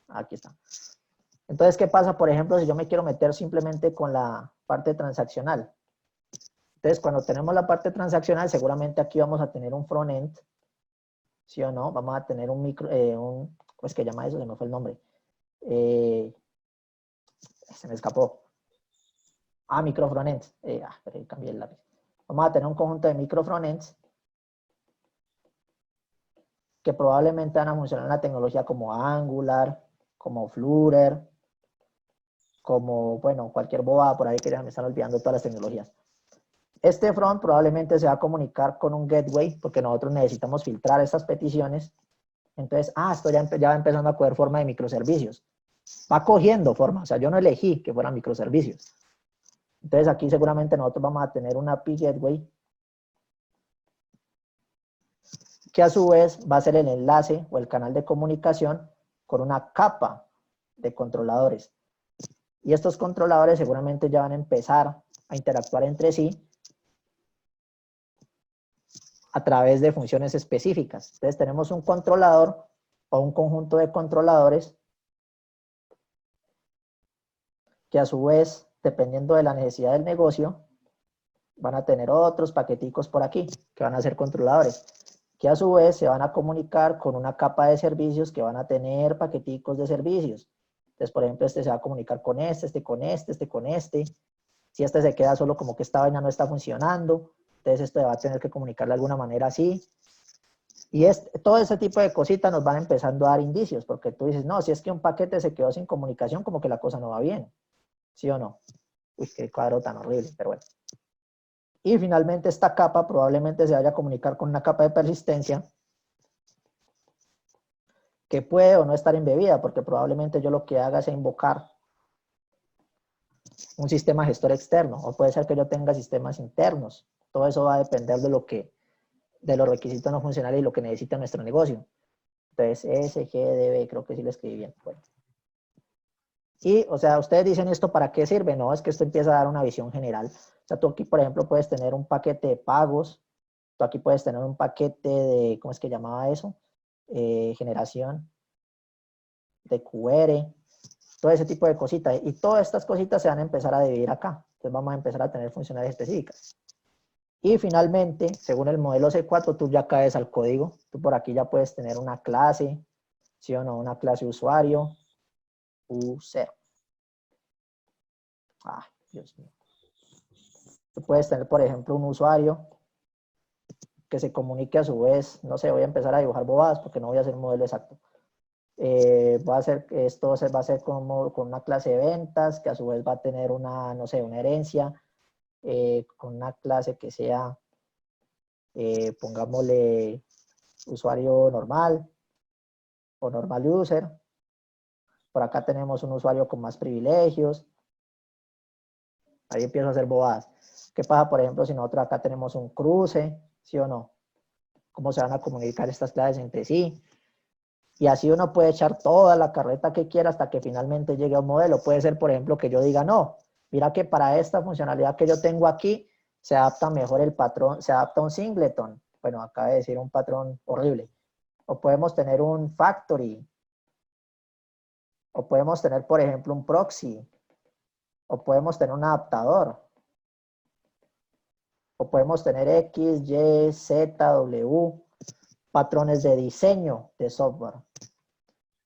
Aquí está. Entonces, ¿qué pasa, por ejemplo, si yo me quiero meter simplemente con la parte transaccional? Entonces, cuando tenemos la parte transaccional, seguramente aquí vamos a tener un frontend, ¿sí o no? Vamos a tener un micro, ¿cómo es que llama eso? Se me fue el nombre. Se me escapó. Micro frontends. Pero ahí cambié el lápiz. Vamos a tener un conjunto de micro frontends que probablemente van a funcionar en la tecnología como Angular, como Flutter, como, bueno, cualquier bobada por ahí que ya me están olvidando todas las tecnologías. Este front probablemente se va a comunicar con un gateway, porque nosotros necesitamos filtrar estas peticiones. Entonces, esto ya va empezando a coger forma de microservicios. Va cogiendo forma, o sea, yo no elegí que fueran microservicios. Entonces, aquí seguramente nosotros vamos a tener una API gateway, que a su vez va a ser el enlace o el canal de comunicación con una capa de controladores. Y estos controladores seguramente ya van a empezar a interactuar entre sí a través de funciones específicas. Entonces tenemos un controlador o un conjunto de controladores que a su vez, dependiendo de la necesidad del negocio, van a tener otros paqueticos por aquí que van a ser controladores, que a su vez se van a comunicar con una capa de servicios que van a tener paqueticos de servicios. Entonces, por ejemplo, este se va a comunicar con este con este con este. Si este se queda solo como que esta vaina no está funcionando, entonces esto va a tener que comunicar de alguna manera así. Y todo ese tipo de cositas nos van empezando a dar indicios, porque tú dices, no, si es que un paquete se quedó sin comunicación, como que la cosa no va bien. ¿Sí o no? Uy, qué cuadro tan horrible, pero bueno. Y finalmente esta capa probablemente se vaya a comunicar con una capa de persistencia que puede o no estar embebida, porque probablemente yo lo que haga sea invocar un sistema gestor externo, o puede ser que yo tenga sistemas internos. Todo eso va a depender de los requisitos no funcionales y lo que necesita nuestro negocio. Entonces, SGDB, creo que sí lo escribí bien. Bueno. Y, o sea, ustedes dicen esto, ¿para qué sirve? No, es que esto empieza a dar una visión general. O sea, tú aquí, por ejemplo, puedes tener un paquete de pagos, tú aquí puedes tener un paquete de, ¿cómo es que llamaba eso? Generación de QR, todo ese tipo de cositas. Y todas estas cositas se van a empezar a dividir acá. Entonces vamos a empezar a tener funcionalidades específicas. Y finalmente, según el modelo C4, tú ya caes al código. Tú por aquí ya puedes tener una clase, ¿sí o no? Una clase usuario, U0. Dios mío. Tú puedes tener, por ejemplo, un usuario que se comunique a su vez, no sé, voy a empezar a dibujar bobadas porque no voy a hacer un modelo exacto. Va a ser, esto va a ser como con una clase de ventas, que a su vez va a tener una, no sé, una herencia, con una clase que sea, pongámosle, usuario normal o normal user. Por acá tenemos un usuario con más privilegios. Ahí empiezo a hacer bobadas. ¿Qué pasa, por ejemplo, si nosotros acá tenemos un cruce, sí o no? ¿Cómo se van a comunicar estas clases entre sí? Y así uno puede echar toda la carreta que quiera hasta que finalmente llegue a un modelo. Puede ser, por ejemplo, que yo diga, no, mira que para esta funcionalidad que yo tengo aquí, se adapta mejor el patrón, se adapta un singleton. Bueno, acaba de decir un patrón horrible. O podemos tener un factory. O podemos tener, por ejemplo, un proxy. O podemos tener un adaptador. O podemos tener X, Y, Z, W, patrones de diseño de software.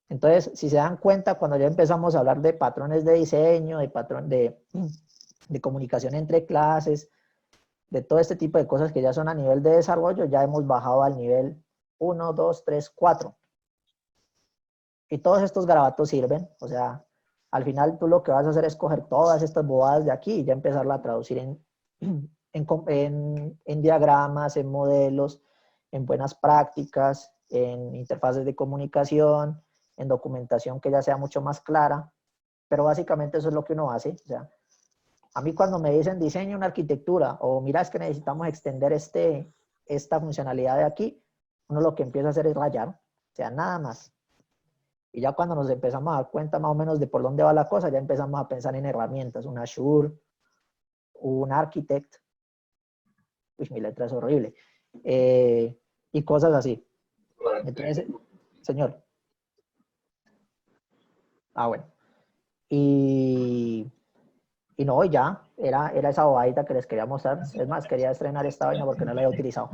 Entonces, si se dan cuenta, cuando ya empezamos a hablar de patrones de diseño, de patrón de comunicación entre clases, de todo este tipo de cosas que ya son a nivel de desarrollo, ya hemos bajado al nivel 1, 2, 3, 4. Y todos estos garabatos sirven, o sea, al final tú lo que vas a hacer es coger todas estas bobadas de aquí y ya empezarla a traducir en diagramas, en modelos, en buenas prácticas, en interfaces de comunicación, en documentación que ya sea mucho más clara, pero básicamente eso es lo que uno hace. O sea, a mí cuando me dicen diseño una arquitectura o mira es que necesitamos extender esta funcionalidad de aquí, uno lo que empieza a hacer es rayar, o sea, nada más. Y ya cuando nos empezamos a dar cuenta más o menos de por dónde va la cosa, ya empezamos a pensar en herramientas, un Azure, un Architect, uy, mi letra es horrible, y cosas así. Entonces, señor. Bueno. Y no, ya, era esa bobadita que les quería mostrar. Es más, quería estrenar esta vaina porque no la había utilizado.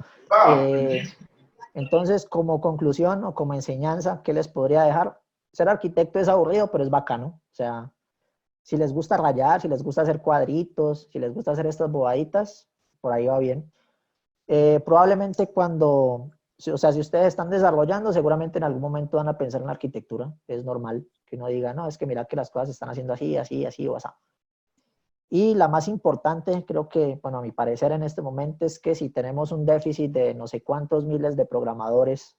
Entonces, como conclusión o como enseñanza, ¿qué les podría dejar? Ser arquitecto es aburrido, pero es bacano. O sea, si les gusta rayar, si les gusta hacer cuadritos, si les gusta hacer estas bobaditas, por ahí va bien. Probablemente cuando, o sea, si ustedes están desarrollando, seguramente en algún momento van a pensar en la arquitectura. Es normal que uno diga, no, es que mira que las cosas se están haciendo así, así, así o así. Y la más importante, creo que, bueno, a mi parecer en este momento es que si tenemos un déficit de no sé cuántos miles de programadores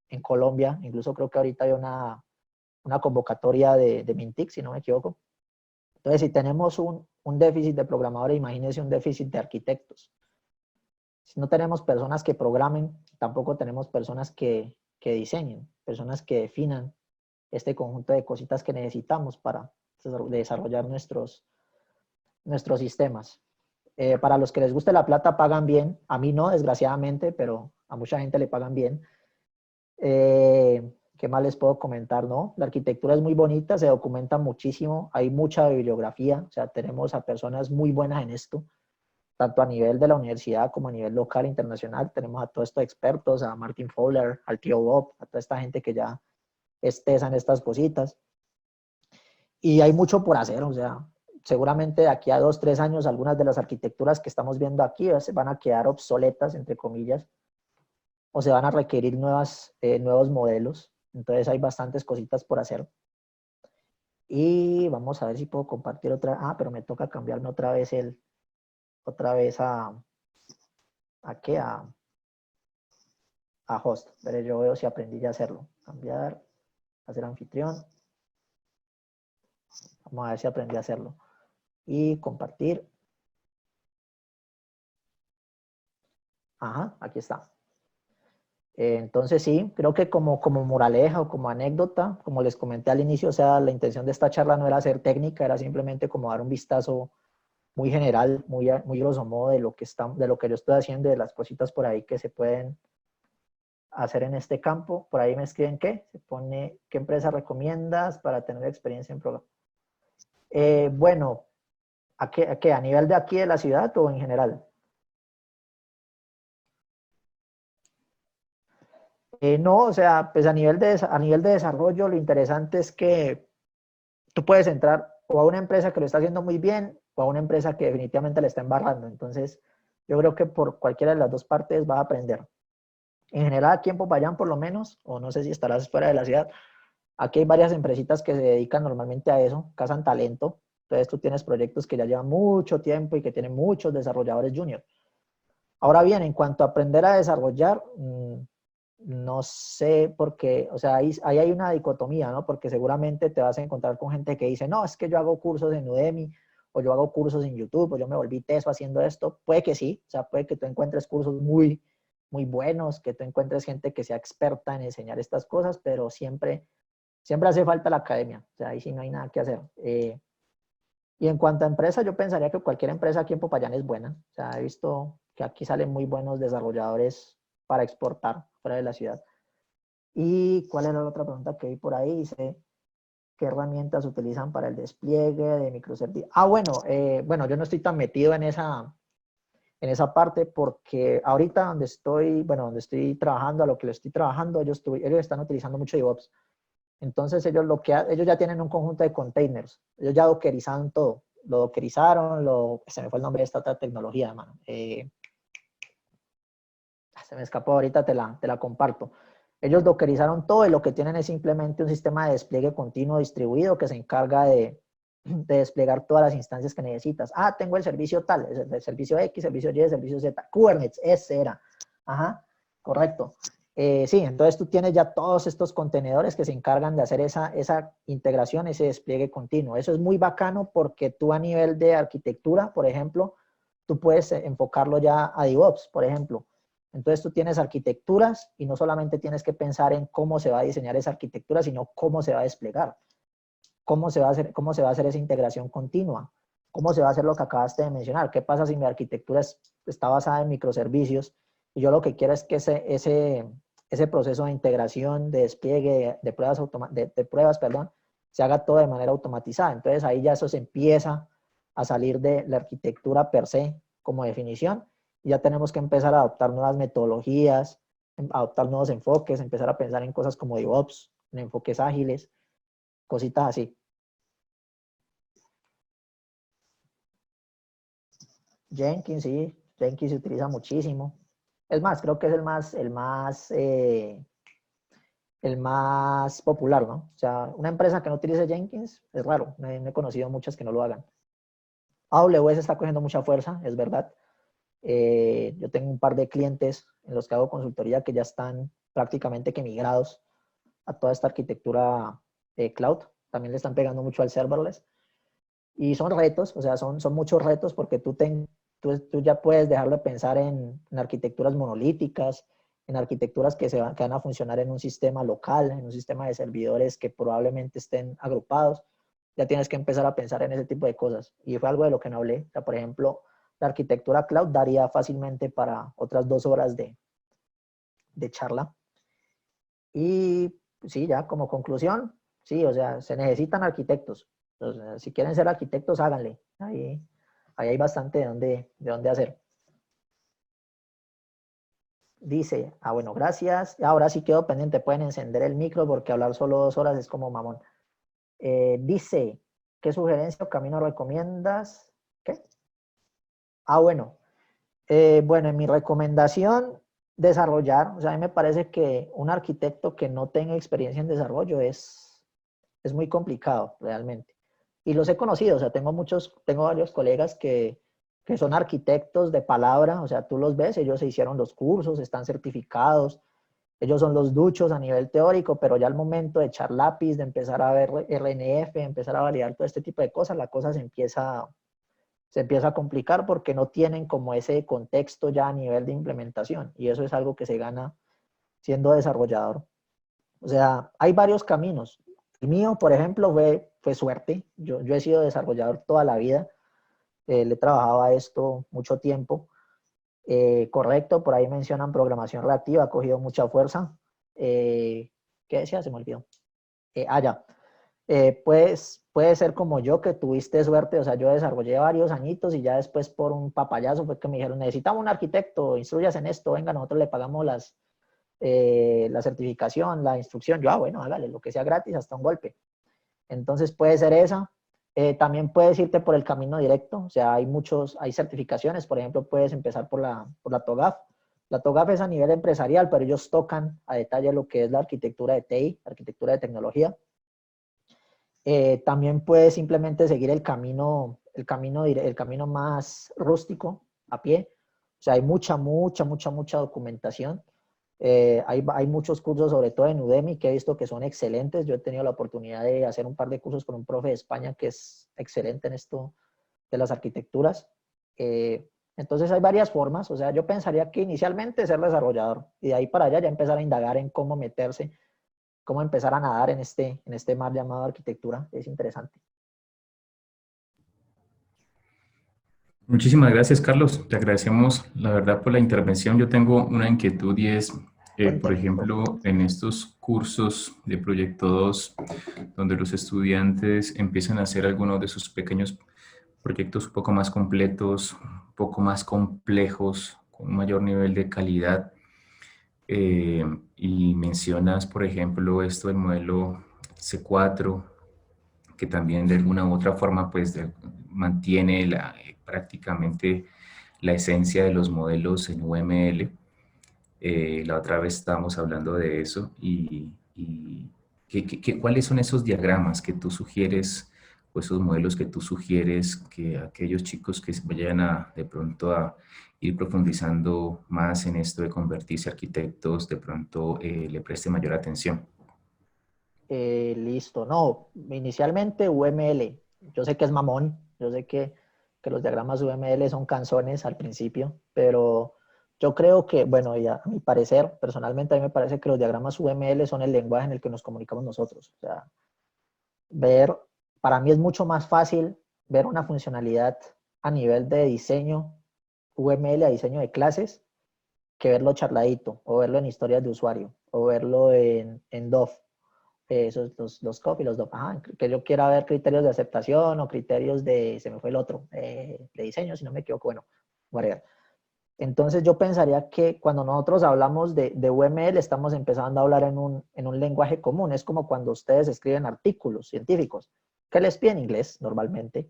en Colombia, incluso creo que ahorita hay una convocatoria de Mintic, si no me equivoco. Entonces, si tenemos un déficit de programadores, imagínense un déficit de arquitectos. Si no tenemos personas que programen, tampoco tenemos personas que diseñen, personas que definan este conjunto de cositas que necesitamos para desarrollar nuestros sistemas. Para los que les guste la plata pagan bien, a mí no, desgraciadamente, pero a mucha gente le pagan bien. ¿Qué más les puedo comentar? ¿No? La arquitectura es muy bonita, se documenta muchísimo, hay mucha bibliografía, o sea, tenemos a personas muy buenas en esto, tanto a nivel de la universidad como a nivel local e internacional. Tenemos a todos estos expertos, a Martin Fowler, al tío Bob, a toda esta gente que ya en estas cositas. Y hay mucho por hacer, o sea, seguramente de aquí a 2, 3 años algunas de las arquitecturas que estamos viendo aquí van a quedar obsoletas, entre comillas, o se van a requerir nuevos modelos. Entonces hay bastantes cositas por hacer. Y vamos a ver si puedo compartir otra. Pero me toca cambiarme otra vez ¿a qué? A host. Pero yo veo si aprendí ya a hacerlo. Cambiar, hacer anfitrión. Vamos a ver si aprendí a hacerlo. Y compartir. Ajá, aquí está. Entonces sí, creo que como moraleja o como anécdota, como les comenté al inicio, o sea, la intención de esta charla no era ser técnica, era simplemente como dar un vistazo muy general, muy grosso modo de lo que yo estoy haciendo, de las cositas por ahí que se pueden hacer en este campo. Por ahí me escriben se pone, ¿qué empresa recomiendas para tener experiencia en programa? Bueno, ¿a qué? ¿A nivel de aquí de la ciudad o en general? No, o sea, pues a nivel de desarrollo, lo interesante es que tú puedes entrar o a una empresa que lo está haciendo muy bien o a una empresa que definitivamente le está embarrando. Entonces, yo creo que por cualquiera de las dos partes vas a aprender. En general, aquí en Popayán, por lo menos, o no sé si estarás fuera de la ciudad, aquí hay varias empresitas que se dedican normalmente a eso, cazan talento. Entonces, tú tienes proyectos que ya llevan mucho tiempo y que tienen muchos desarrolladores junior. Ahora bien, en cuanto a aprender a desarrollar, no sé por qué, o sea, ahí hay una dicotomía, ¿no? Porque seguramente te vas a encontrar con gente que dice, no, es que yo hago cursos en Udemy o yo hago cursos en YouTube, o yo me volví teso haciendo esto. Puede que sí, o sea, puede que tú encuentres cursos muy, muy buenos, que tú encuentres gente que sea experta en enseñar estas cosas, pero siempre hace falta la academia, o sea, ahí sí no hay nada que hacer. Y en cuanto a empresas, yo pensaría que cualquier empresa aquí en Popayán es buena. O sea, he visto que aquí salen muy buenos desarrolladores para exportar fuera de la ciudad. ¿Y cuál era la otra pregunta que vi por ahí? Dice, ¿qué herramientas utilizan para el despliegue de microservicios? Bueno, yo no estoy tan metido en esa parte porque ahorita donde estoy trabajando, a lo que le estoy trabajando, ellos están utilizando mucho DevOps. Entonces ellos ya tienen un conjunto de containers, ellos ya dockerizaron todo, lo dockerizaron, se me fue el nombre de esta otra tecnología, hermano. Se me escapó ahorita, te la comparto. Ellos dockerizaron todo y lo que tienen es simplemente un sistema de despliegue continuo distribuido que se encarga de desplegar todas las instancias que necesitas. Ah, tengo el servicio tal, el servicio X, servicio Y, servicio Z, Kubernetes, ese era. Ajá, correcto. Sí, entonces tú tienes ya todos estos contenedores que se encargan de hacer esa integración, ese despliegue continuo. Eso es muy bacano porque tú a nivel de arquitectura, por ejemplo, tú puedes enfocarlo ya a DevOps, por ejemplo. Entonces tú tienes arquitecturas y no solamente tienes que pensar en cómo se va a diseñar esa arquitectura, sino cómo se va a desplegar, cómo se va a hacer esa integración continua, cómo se va a hacer lo que acabaste de mencionar. ¿Qué pasa si mi arquitectura está basada en microservicios y yo lo que quiero es que ese proceso de integración, de despliegue, de pruebas, se haga todo de manera automatizada? Entonces ahí ya eso se empieza a salir de la arquitectura per se como definición. Y ya tenemos que empezar a adoptar nuevas metodologías, adoptar nuevos enfoques, empezar a pensar en cosas como DevOps, en enfoques ágiles, cositas así. Jenkins, sí, Jenkins se utiliza muchísimo. Es más, creo que es el más popular, ¿no? O sea, una empresa que no utilice Jenkins es raro. No he conocido muchas que no lo hagan. AWS está cogiendo mucha fuerza, es verdad. Yo tengo un par de clientes en los que hago consultoría que ya están prácticamente que migrados a toda esta arquitectura cloud. También le están pegando mucho al serverless. Y son retos, o sea, son muchos retos porque tú ya puedes dejar de pensar en arquitecturas monolíticas, en arquitecturas que van a funcionar en un sistema local, en un sistema de servidores que probablemente estén agrupados. Ya tienes que empezar a pensar en ese tipo de cosas. Y fue algo de lo que no hablé. O sea, por ejemplo, la arquitectura cloud daría fácilmente para otras 2 horas de charla. Y sí, ya como conclusión, sí, o sea, se necesitan arquitectos. Entonces, si quieren ser arquitectos, háganle. Ahí hay bastante de dónde hacer. Dice, bueno, gracias. Ahora sí quedo pendiente, pueden encender el micro porque hablar solo 2 horas es como mamón. Dice, ¿qué sugerencia o camino recomiendas? ¿Qué? Bueno. Bueno, en mi recomendación, desarrollar. O sea, a mí me parece que un arquitecto que no tenga experiencia en desarrollo es muy complicado realmente. Y los he conocido, o sea, tengo varios colegas que son arquitectos de palabra, o sea, tú los ves, ellos se hicieron los cursos, están certificados, ellos son los duchos a nivel teórico, pero ya al momento de echar lápiz, de empezar a ver RNF, empezar a validar todo este tipo de cosas, la cosa se empieza a complicar porque no tienen como ese contexto ya a nivel de implementación, y eso es algo que se gana siendo desarrollador. O sea, hay varios caminos. El mío, por ejemplo, fue suerte. Yo he sido desarrollador toda la vida. Le trabajaba a esto mucho tiempo. Correcto, por ahí mencionan programación reactiva, ha cogido mucha fuerza. ¿Qué decía? Se me olvidó. Ya. Pues puede ser como yo, que tuviste suerte. O sea, yo desarrollé varios añitos y ya después por un papayazo fue que me dijeron, necesitamos un arquitecto, instruyas en esto, venga, nosotros le pagamos la certificación, la instrucción. Yo, bueno, hágale, lo que sea gratis, hasta un golpe. Entonces puede ser esa. También puedes irte por el camino directo. O sea, hay certificaciones. Por ejemplo, puedes empezar por la TOGAF. La TOGAF es a nivel empresarial, pero ellos tocan a detalle lo que es la arquitectura de TI, arquitectura de tecnología. También puedes simplemente seguir el camino más rústico, a pie. O sea, hay mucha documentación. Hay muchos cursos, sobre todo en Udemy, que he visto que son excelentes. Yo he tenido la oportunidad de hacer un par de cursos con un profe de España que es excelente en esto de las arquitecturas. Entonces hay varias formas, o sea, yo pensaría que inicialmente ser desarrollador y de ahí para allá ya empezar a indagar en cómo meterse, cómo empezar a nadar en este mar llamado arquitectura. Es interesante. Muchísimas gracias, Carlos. Te agradecemos, la verdad, por la intervención. Yo tengo una inquietud y es, por Cuénteme, profe. ejemplo, en estos cursos de Proyecto 2, donde los estudiantes empiezan a hacer algunos de sus pequeños proyectos un poco más completos, un poco más complejos, con un mayor nivel de calidad. Eh, y mencionas, por ejemplo, esto del modelo C4, que también de alguna u otra forma pues mantiene prácticamente la esencia de los modelos en UML. La otra vez estábamos hablando de eso y ¿cuáles son esos diagramas que tú sugieres o esos modelos que tú sugieres que aquellos chicos que vayan de pronto a ir profundizando más en esto de convertirse arquitectos, de pronto le preste mayor atención? Listo, no, inicialmente UML. Yo sé que es mamón, yo sé que los diagramas UML son canzones al principio, pero yo creo que, bueno, ya a mi parecer, personalmente a mí me parece que los diagramas UML son el lenguaje en el que nos comunicamos nosotros. O sea, para mí es mucho más fácil ver una funcionalidad a nivel de diseño UML, a diseño de clases, que verlo charladito, o verlo en historias de usuario, o verlo en DOF. Esos, los COF y los DOF. Ajá, que yo quiera ver criterios de aceptación o criterios se me fue el otro, de diseño, si no me equivoco, bueno, whatever. Entonces yo pensaría que cuando nosotros hablamos de UML estamos empezando a hablar en un lenguaje común. Es como cuando ustedes escriben artículos científicos. ¿Qué les piden en inglés normalmente?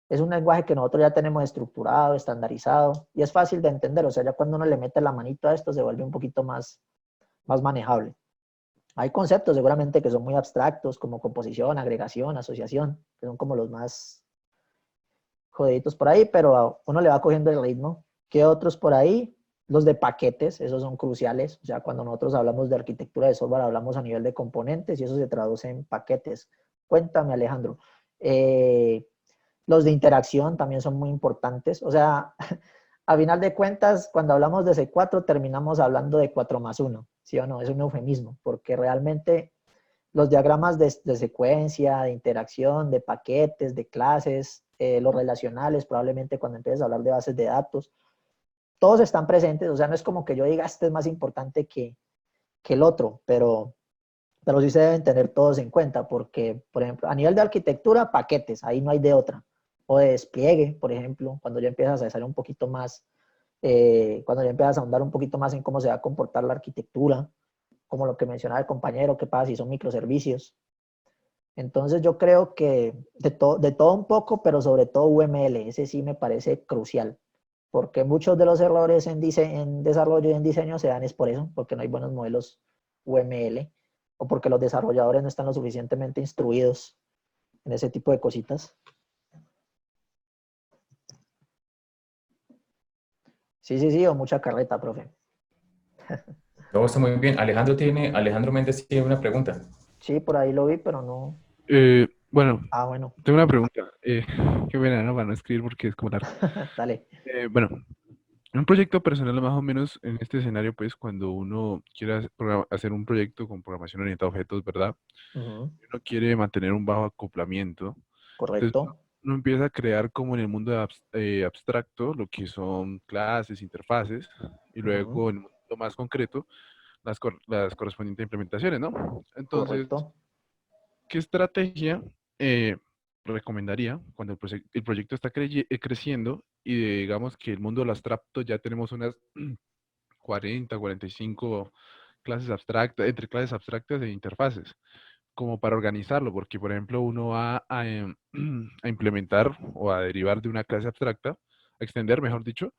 Es un lenguaje que nosotros ya tenemos estructurado, estandarizado y es fácil de entender. O sea, ya cuando uno le mete la manito a esto se vuelve un poquito más manejable. Hay conceptos seguramente que son muy abstractos, como composición, agregación, asociación, que son como los más jodiditos por ahí, pero a uno le va cogiendo el ritmo. ¿Qué otros por ahí? Los de paquetes, esos son cruciales. O sea, cuando nosotros hablamos de arquitectura de software, hablamos a nivel de componentes y eso se traduce en paquetes. Cuéntame, Alejandro. Los de interacción también son muy importantes. O sea, a final de cuentas, cuando hablamos de C4, terminamos hablando de 4+1, ¿sí o no? Es un eufemismo, porque realmente los diagramas de secuencia, de interacción, de paquetes, de clases, los relacionales, probablemente cuando empieces a hablar de bases de datos, todos están presentes. O sea, no es como que yo diga, este es más importante que el otro, pero sí se deben tener todos en cuenta, porque, por ejemplo, a nivel de arquitectura, paquetes, ahí no hay de otra. O de despliegue, por ejemplo, cuando ya empiezas a hacer un poquito más, cuando ya empiezas a ahondar un poquito más en cómo se va a comportar la arquitectura, como lo que mencionaba el compañero, qué pasa si son microservicios. Entonces yo creo que de todo un poco, pero sobre todo UML, ese sí me parece crucial, porque muchos de los errores en desarrollo y en diseño se dan es por eso, porque no hay buenos modelos UML, o porque los desarrolladores no están lo suficientemente instruidos en ese tipo de cositas. Sí, o mucha carreta, profe. Todo está muy bien. Alejandro Méndez tiene una pregunta. Sí, por ahí lo vi, pero no. Bueno, Ah, bueno, tengo una pregunta. Qué pena, ¿no? Para no escribir porque es como largo. dale. Bueno, en un proyecto personal más o menos en este escenario, pues cuando uno quiere hacer un proyecto con programación orientada a objetos, ¿verdad? Ujú, Uno quiere mantener un bajo acoplamiento. Entonces correcto, uno empieza a crear como en el mundo abstracto lo que son clases, interfaces, y ujú, luego en el mundo más concreto las correspondientes implementaciones, ¿no? Entonces, correcto. ¿qué estrategia recomendaría cuando el proyecto está creciendo y digamos que el mundo de lo abstracto ya tenemos unas 40, 45 clases abstractas, entre clases abstractas e interfaces, como para organizarlo? Porque, por ejemplo, uno va a implementar o a derivar de una clase abstracta, a extender, mejor dicho,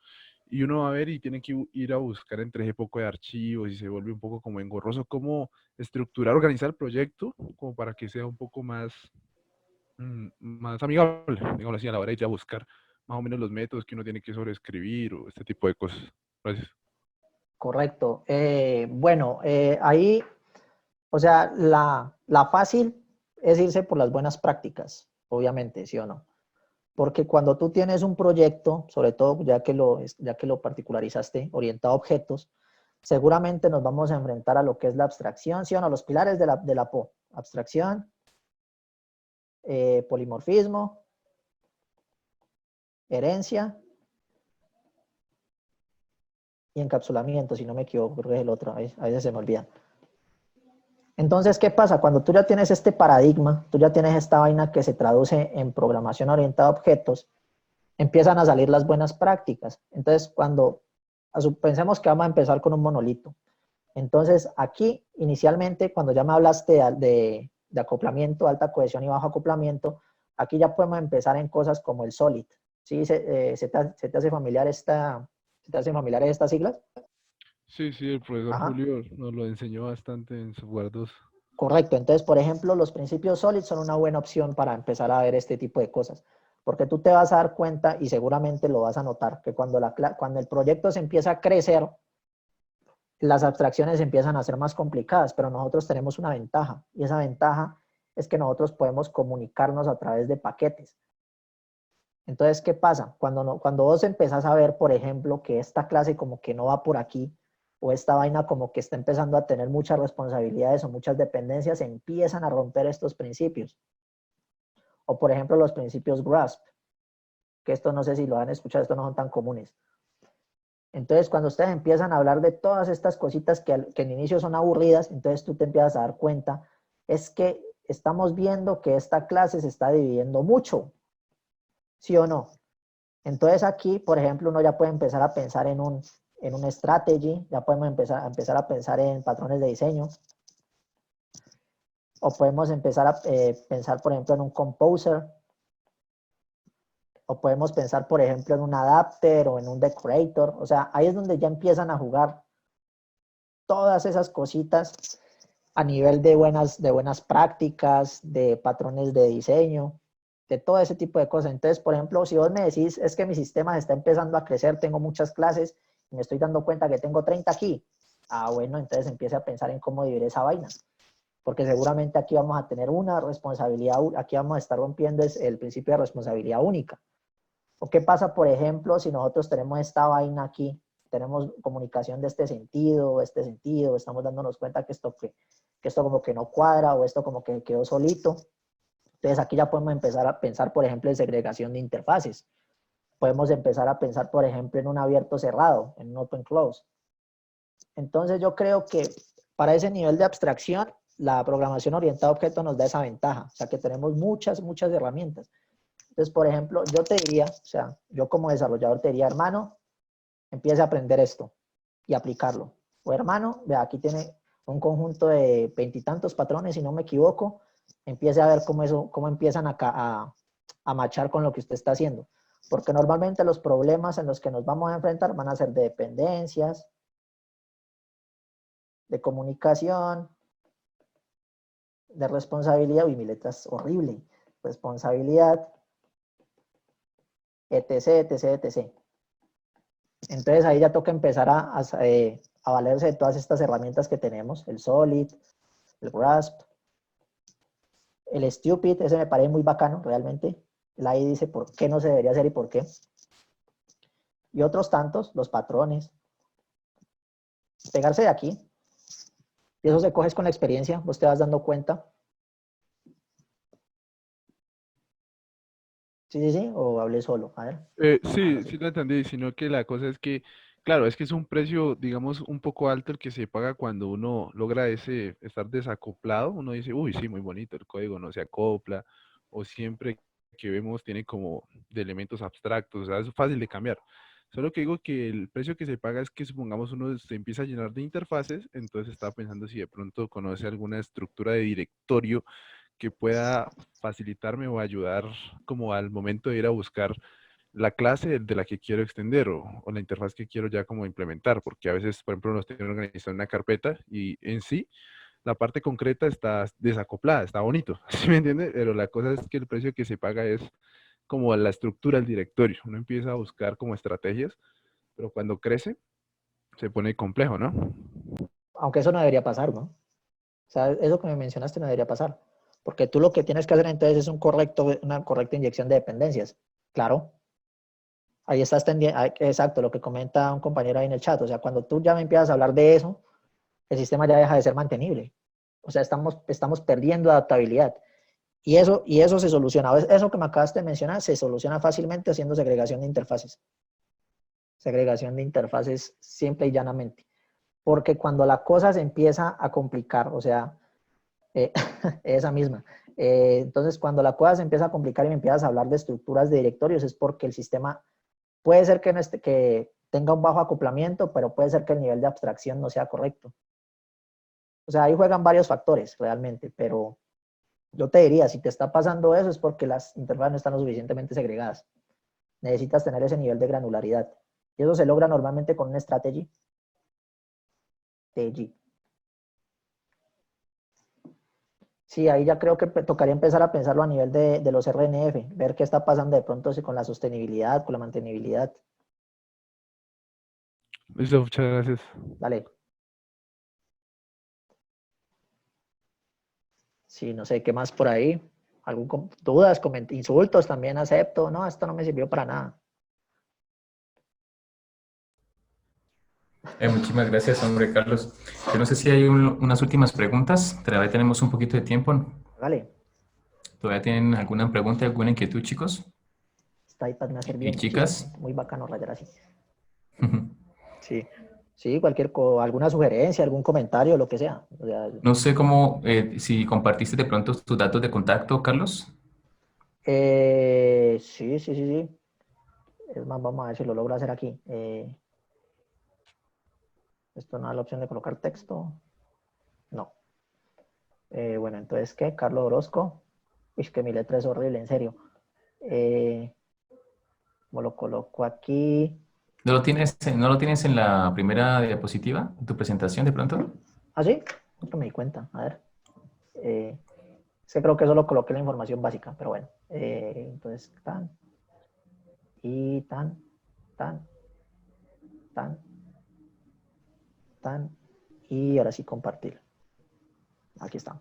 y uno va a ver y tiene que ir a buscar entre ese poco de archivos y se vuelve un poco como engorroso cómo estructurar, organizar el proyecto como para que sea un poco más amigable, digamos así, a la hora de ir a buscar más o menos los métodos que uno tiene que sobreescribir o este tipo de cosas. Gracias. Correcto. Bueno, ahí, o sea, la fácil es irse por las buenas prácticas, obviamente, ¿sí o no? Porque cuando tú tienes un proyecto, sobre todo ya que lo particularizaste, orientado a objetos, seguramente nos vamos a enfrentar a lo que es la abstracción, ¿sí o no? Los pilares de la PO. Abstracción, polimorfismo, herencia y encapsulamiento, si no me equivoco, creo que es el otro, a veces se me olvida. Entonces, ¿qué pasa? Cuando tú ya tienes este paradigma, tú ya tienes esta vaina que se traduce en programación orientada a objetos, empiezan a salir las buenas prácticas. Entonces, pensemos que vamos a empezar con un monolito. Entonces, aquí, inicialmente, cuando ya me hablaste de acoplamiento, alta cohesión y bajo acoplamiento, aquí ya podemos empezar en cosas como el SOLID. ¿Sí? ¿Se te hace familiar familiares estas siglas? Sí, sí, el profesor Ajá. Julio nos lo enseñó bastante en Software 2. Correcto. Entonces, por ejemplo, los principios SOLID son una buena opción para empezar a ver este tipo de cosas. Porque tú te vas a dar cuenta y seguramente lo vas a notar, que cuando el proyecto se empieza a crecer, las abstracciones empiezan a ser más complicadas, pero nosotros tenemos una ventaja, y esa ventaja es que nosotros podemos comunicarnos a través de paquetes. Entonces, ¿qué pasa? Cuando vos empezás a ver, por ejemplo, que esta clase como que no va por aquí, o esta vaina como que está empezando a tener muchas responsabilidades o muchas dependencias, empiezan a romper estos principios. O, por ejemplo, los principios GRASP, que esto no sé si lo han escuchado, estos no son tan comunes. Entonces, cuando ustedes empiezan a hablar de todas estas cositas que en inicio son aburridas, entonces tú te empiezas a dar cuenta, es que estamos viendo que esta clase se está dividiendo mucho, ¿sí o no? Entonces aquí, por ejemplo, uno ya puede empezar a pensar en un strategy, ya podemos empezar a pensar en patrones de diseño, o podemos empezar a pensar, por ejemplo, en un composer, o podemos pensar, por ejemplo, en un adapter o en un decorator. O sea, ahí es donde ya empiezan a jugar todas esas cositas a nivel de buenas prácticas, de patrones de diseño, de todo ese tipo de cosas. Entonces, por ejemplo, si vos me decís, es que mi sistema está empezando a crecer, tengo muchas clases y me estoy dando cuenta que tengo 30 aquí. Ah, bueno, entonces empiece a pensar en cómo dividir esa vaina. Porque seguramente aquí vamos a tener una responsabilidad, aquí vamos a estar rompiendo el principio de responsabilidad única. ¿O qué pasa, por ejemplo, si nosotros tenemos esta vaina aquí, tenemos comunicación de este sentido, estamos dándonos cuenta que esto como que no cuadra o esto como que quedó solito? Entonces aquí ya podemos empezar a pensar, por ejemplo, en segregación de interfaces. Podemos empezar a pensar, por ejemplo, en un abierto cerrado, en un open close. Entonces yo creo que para ese nivel de abstracción, la programación orientada a objetos nos da esa ventaja. O sea que tenemos muchas herramientas. Entonces, por ejemplo, yo te diría, o sea, yo como desarrollador te diría, hermano, empiece a aprender esto y aplicarlo. O hermano, vea, aquí tiene un conjunto de 20 y tantos patrones, si no me equivoco, empiece a ver cómo empiezan a machar con lo que usted está haciendo. Porque normalmente los problemas en los que nos vamos a enfrentar van a ser de dependencias, de comunicación, de responsabilidad. Uy, mi letra es horrible. Responsabilidad, etc. Entonces ahí ya toca empezar a valerse de todas estas herramientas que tenemos, el Solid, el Grasp, el Stupid, ese me parece muy bacano realmente. El ahí dice por qué no se debería hacer y por qué. Y otros tantos, los patrones. Pegarse de aquí. Y eso se coges con la experiencia, vos te vas dando cuenta. Sí, o hablé solo, a ver. Sí, sí lo entendí, sino que la cosa es que, claro, es que es un precio, digamos, un poco alto el que se paga cuando uno logra estar desacoplado. Uno dice, uy, sí, muy bonito, el código no se acopla, o siempre que vemos tiene como de elementos abstractos, o sea, es fácil de cambiar. Solo que digo que el precio que se paga es que supongamos uno se empieza a llenar de interfaces, entonces estaba pensando si de pronto conoce alguna estructura de directorio que pueda facilitarme o ayudar como al momento de ir a buscar la clase de la que quiero extender o la interfaz que quiero ya como implementar, porque a veces, por ejemplo, nos tienen organizado en una carpeta y en sí la parte concreta está desacoplada, está bonito, ¿sí me entiende? Pero la cosa es que el precio que se paga es como la estructura del directorio. Uno empieza a buscar como estrategias, pero cuando crece se pone complejo, ¿no? Aunque eso no debería pasar, ¿no? O sea, eso que me mencionaste no debería pasar. Porque tú lo que tienes que hacer entonces es una correcta inyección de dependencias. Claro. Ahí estás tendiendo, exacto, lo que comenta un compañero ahí en el chat. O sea, cuando tú ya me empiezas a hablar de eso, el sistema ya deja de ser mantenible. O sea, estamos perdiendo adaptabilidad. Y eso se soluciona. Eso que me acabaste de mencionar se soluciona fácilmente haciendo segregación de interfaces. Segregación de interfaces simple y llanamente. Porque cuando la cosa se empieza a complicar, o sea, esa misma. Entonces, cuando la cosa se empieza a complicar y me empiezas a hablar de estructuras de directorios, es porque el sistema puede ser que tenga un bajo acoplamiento, pero puede ser que el nivel de abstracción no sea correcto. O sea, ahí juegan varios factores realmente, pero yo te diría, si te está pasando eso es porque las interfaces no están lo suficientemente segregadas. Necesitas tener ese nivel de granularidad. Y eso se logra normalmente con una strategy. Sí, ahí ya creo que tocaría empezar a pensarlo a nivel de los RNF, ver qué está pasando de pronto con la sostenibilidad, con la mantenibilidad. Listo, muchas gracias. Dale. Sí, no sé qué más por ahí. Dudas, insultos también acepto. No, esto no me sirvió para nada. Muchísimas gracias, hombre, Carlos. Yo no sé si hay unas últimas preguntas. Todavía tenemos un poquito de tiempo. Dale. ¿Todavía tienen alguna pregunta, alguna inquietud, chicos Esta iPad me va a servir y chicas? muchísimo. Muy bacano rayar así. Sí. Sí, alguna sugerencia, algún comentario, lo que sea. O sea, No sé cómo, si compartiste de pronto tus datos de contacto, Carlos. sí. Es más, vamos a ver si lo logro hacer aquí. Esto no da la opción de colocar texto. No. Bueno, entonces, ¿qué? Carlos Orozco. Uy, que mi letra es horrible, en serio. ¿Cómo lo coloco aquí? ¿No lo tienes en la primera diapositiva, en tu presentación de pronto? ¿Ah, sí? No me di cuenta. A ver. Es que creo que solo coloqué la información básica, pero bueno. Entonces, y tan, y ahora sí compartir. Aquí está.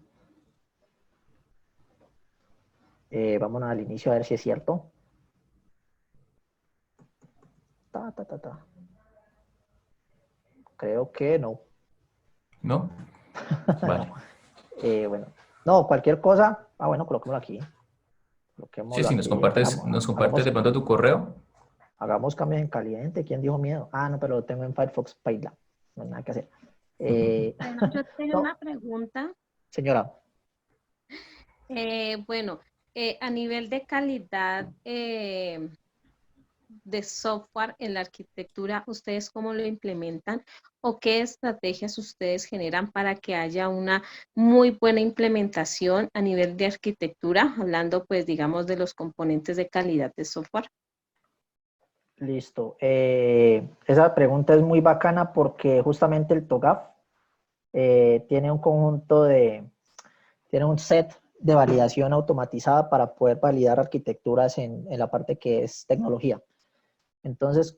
Vámonos al inicio a ver si es cierto. Creo que no. ¿No? Vale. No. Bueno, no, cualquier cosa. Bueno, coloquémoslo aquí. Sí, Coloquémoslo sí, aquí. nos compartes de pronto tu correo. Hagamos cambios en caliente. ¿Quién dijo miedo? Ah, no, pero lo tengo en Firefox Paila. No hay nada que hacer. Bueno, yo tengo No, una pregunta. señora. Bueno, a nivel de calidad de software en la arquitectura, ¿ustedes cómo lo implementan o qué estrategias ustedes generan para que haya una muy buena implementación a nivel de arquitectura, hablando pues digamos de los componentes de calidad de software? Listo. Esa pregunta es muy bacana porque justamente el TOGAF tiene tiene un set de validación automatizada para poder validar arquitecturas en la parte que es tecnología. Entonces,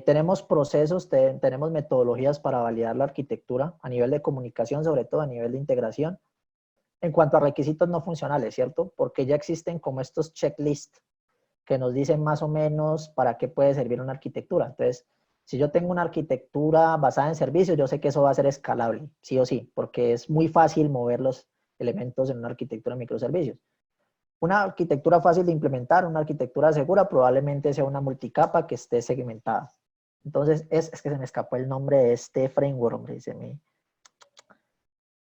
tenemos procesos, tenemos metodologías para validar la arquitectura a nivel de comunicación, sobre todo a nivel de integración. En cuanto a requisitos no funcionales, ¿cierto? Porque ya existen como estos checklists que nos dicen más o menos para qué puede servir una arquitectura. Entonces, si yo tengo una arquitectura basada en servicios, yo sé que eso va a ser escalable, sí o sí, porque es muy fácil mover los elementos en una arquitectura de microservicios. Una arquitectura fácil de implementar, una arquitectura segura, probablemente sea una multicapa que esté segmentada. Entonces, es que se me escapó el nombre de este framework, hombre,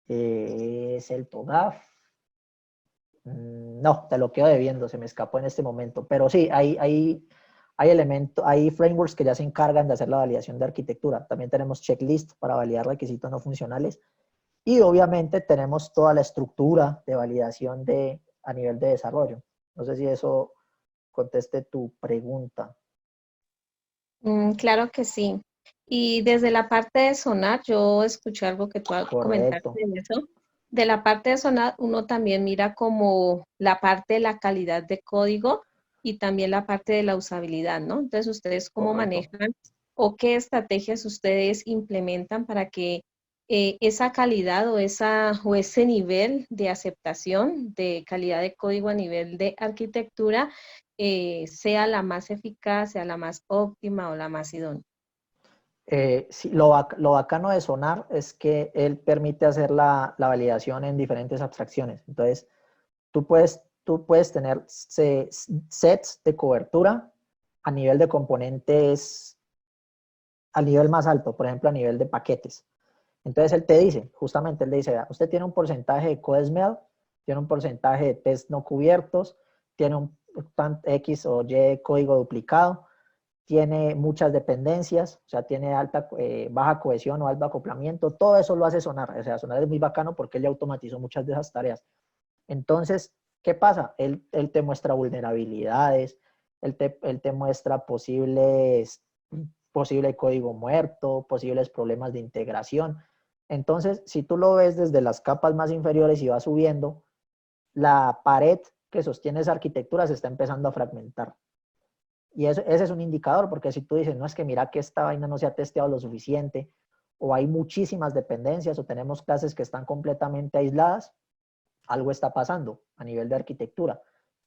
es el TOGAF. No, te lo quedo debiendo, se me escapó en este momento. Pero sí, hay frameworks que ya se encargan de hacer la validación de arquitectura. También tenemos checklist para validar requisitos no funcionales. Y obviamente tenemos toda la estructura de validación a nivel de desarrollo. No sé si eso conteste tu pregunta. Claro que sí. Y desde la parte de Sonar, yo escuché algo que tú comentaste Correcto. de eso. De la parte de Sonar, uno también mira como la parte de la calidad de código y también la parte de la usabilidad, ¿no? Entonces, ¿ustedes cómo Correcto. manejan o qué estrategias ustedes implementan para que esa calidad o ese nivel de aceptación de calidad de código a nivel de arquitectura sea la más eficaz, sea la más óptima o la más idónea. Sí, lo bacano de Sonar es que él permite hacer la validación en diferentes abstracciones. Entonces, tú puedes tener sets de cobertura a nivel de componentes, a nivel más alto, por ejemplo, a nivel de paquetes. Entonces, él te dice, justamente, él dice, usted tiene un porcentaje de code-smell, tiene un porcentaje de test no cubiertos, tiene un X o Y código duplicado, tiene muchas dependencias, o sea, tiene baja cohesión o alto acoplamiento, todo eso lo hace Sonar. O sea, Sonar es muy bacano porque él ya automatizó muchas de esas tareas. Entonces, ¿qué pasa? Él te muestra vulnerabilidades, él te muestra posible código muerto, posibles problemas de integración. Entonces, si tú lo ves desde las capas más inferiores y vas subiendo, la pared que sostiene esa arquitectura se está empezando a fragmentar. Y ese es un indicador, porque si tú dices, no, es que mira que esta vaina no se ha testeado lo suficiente, o hay muchísimas dependencias, o tenemos clases que están completamente aisladas, algo está pasando a nivel de arquitectura.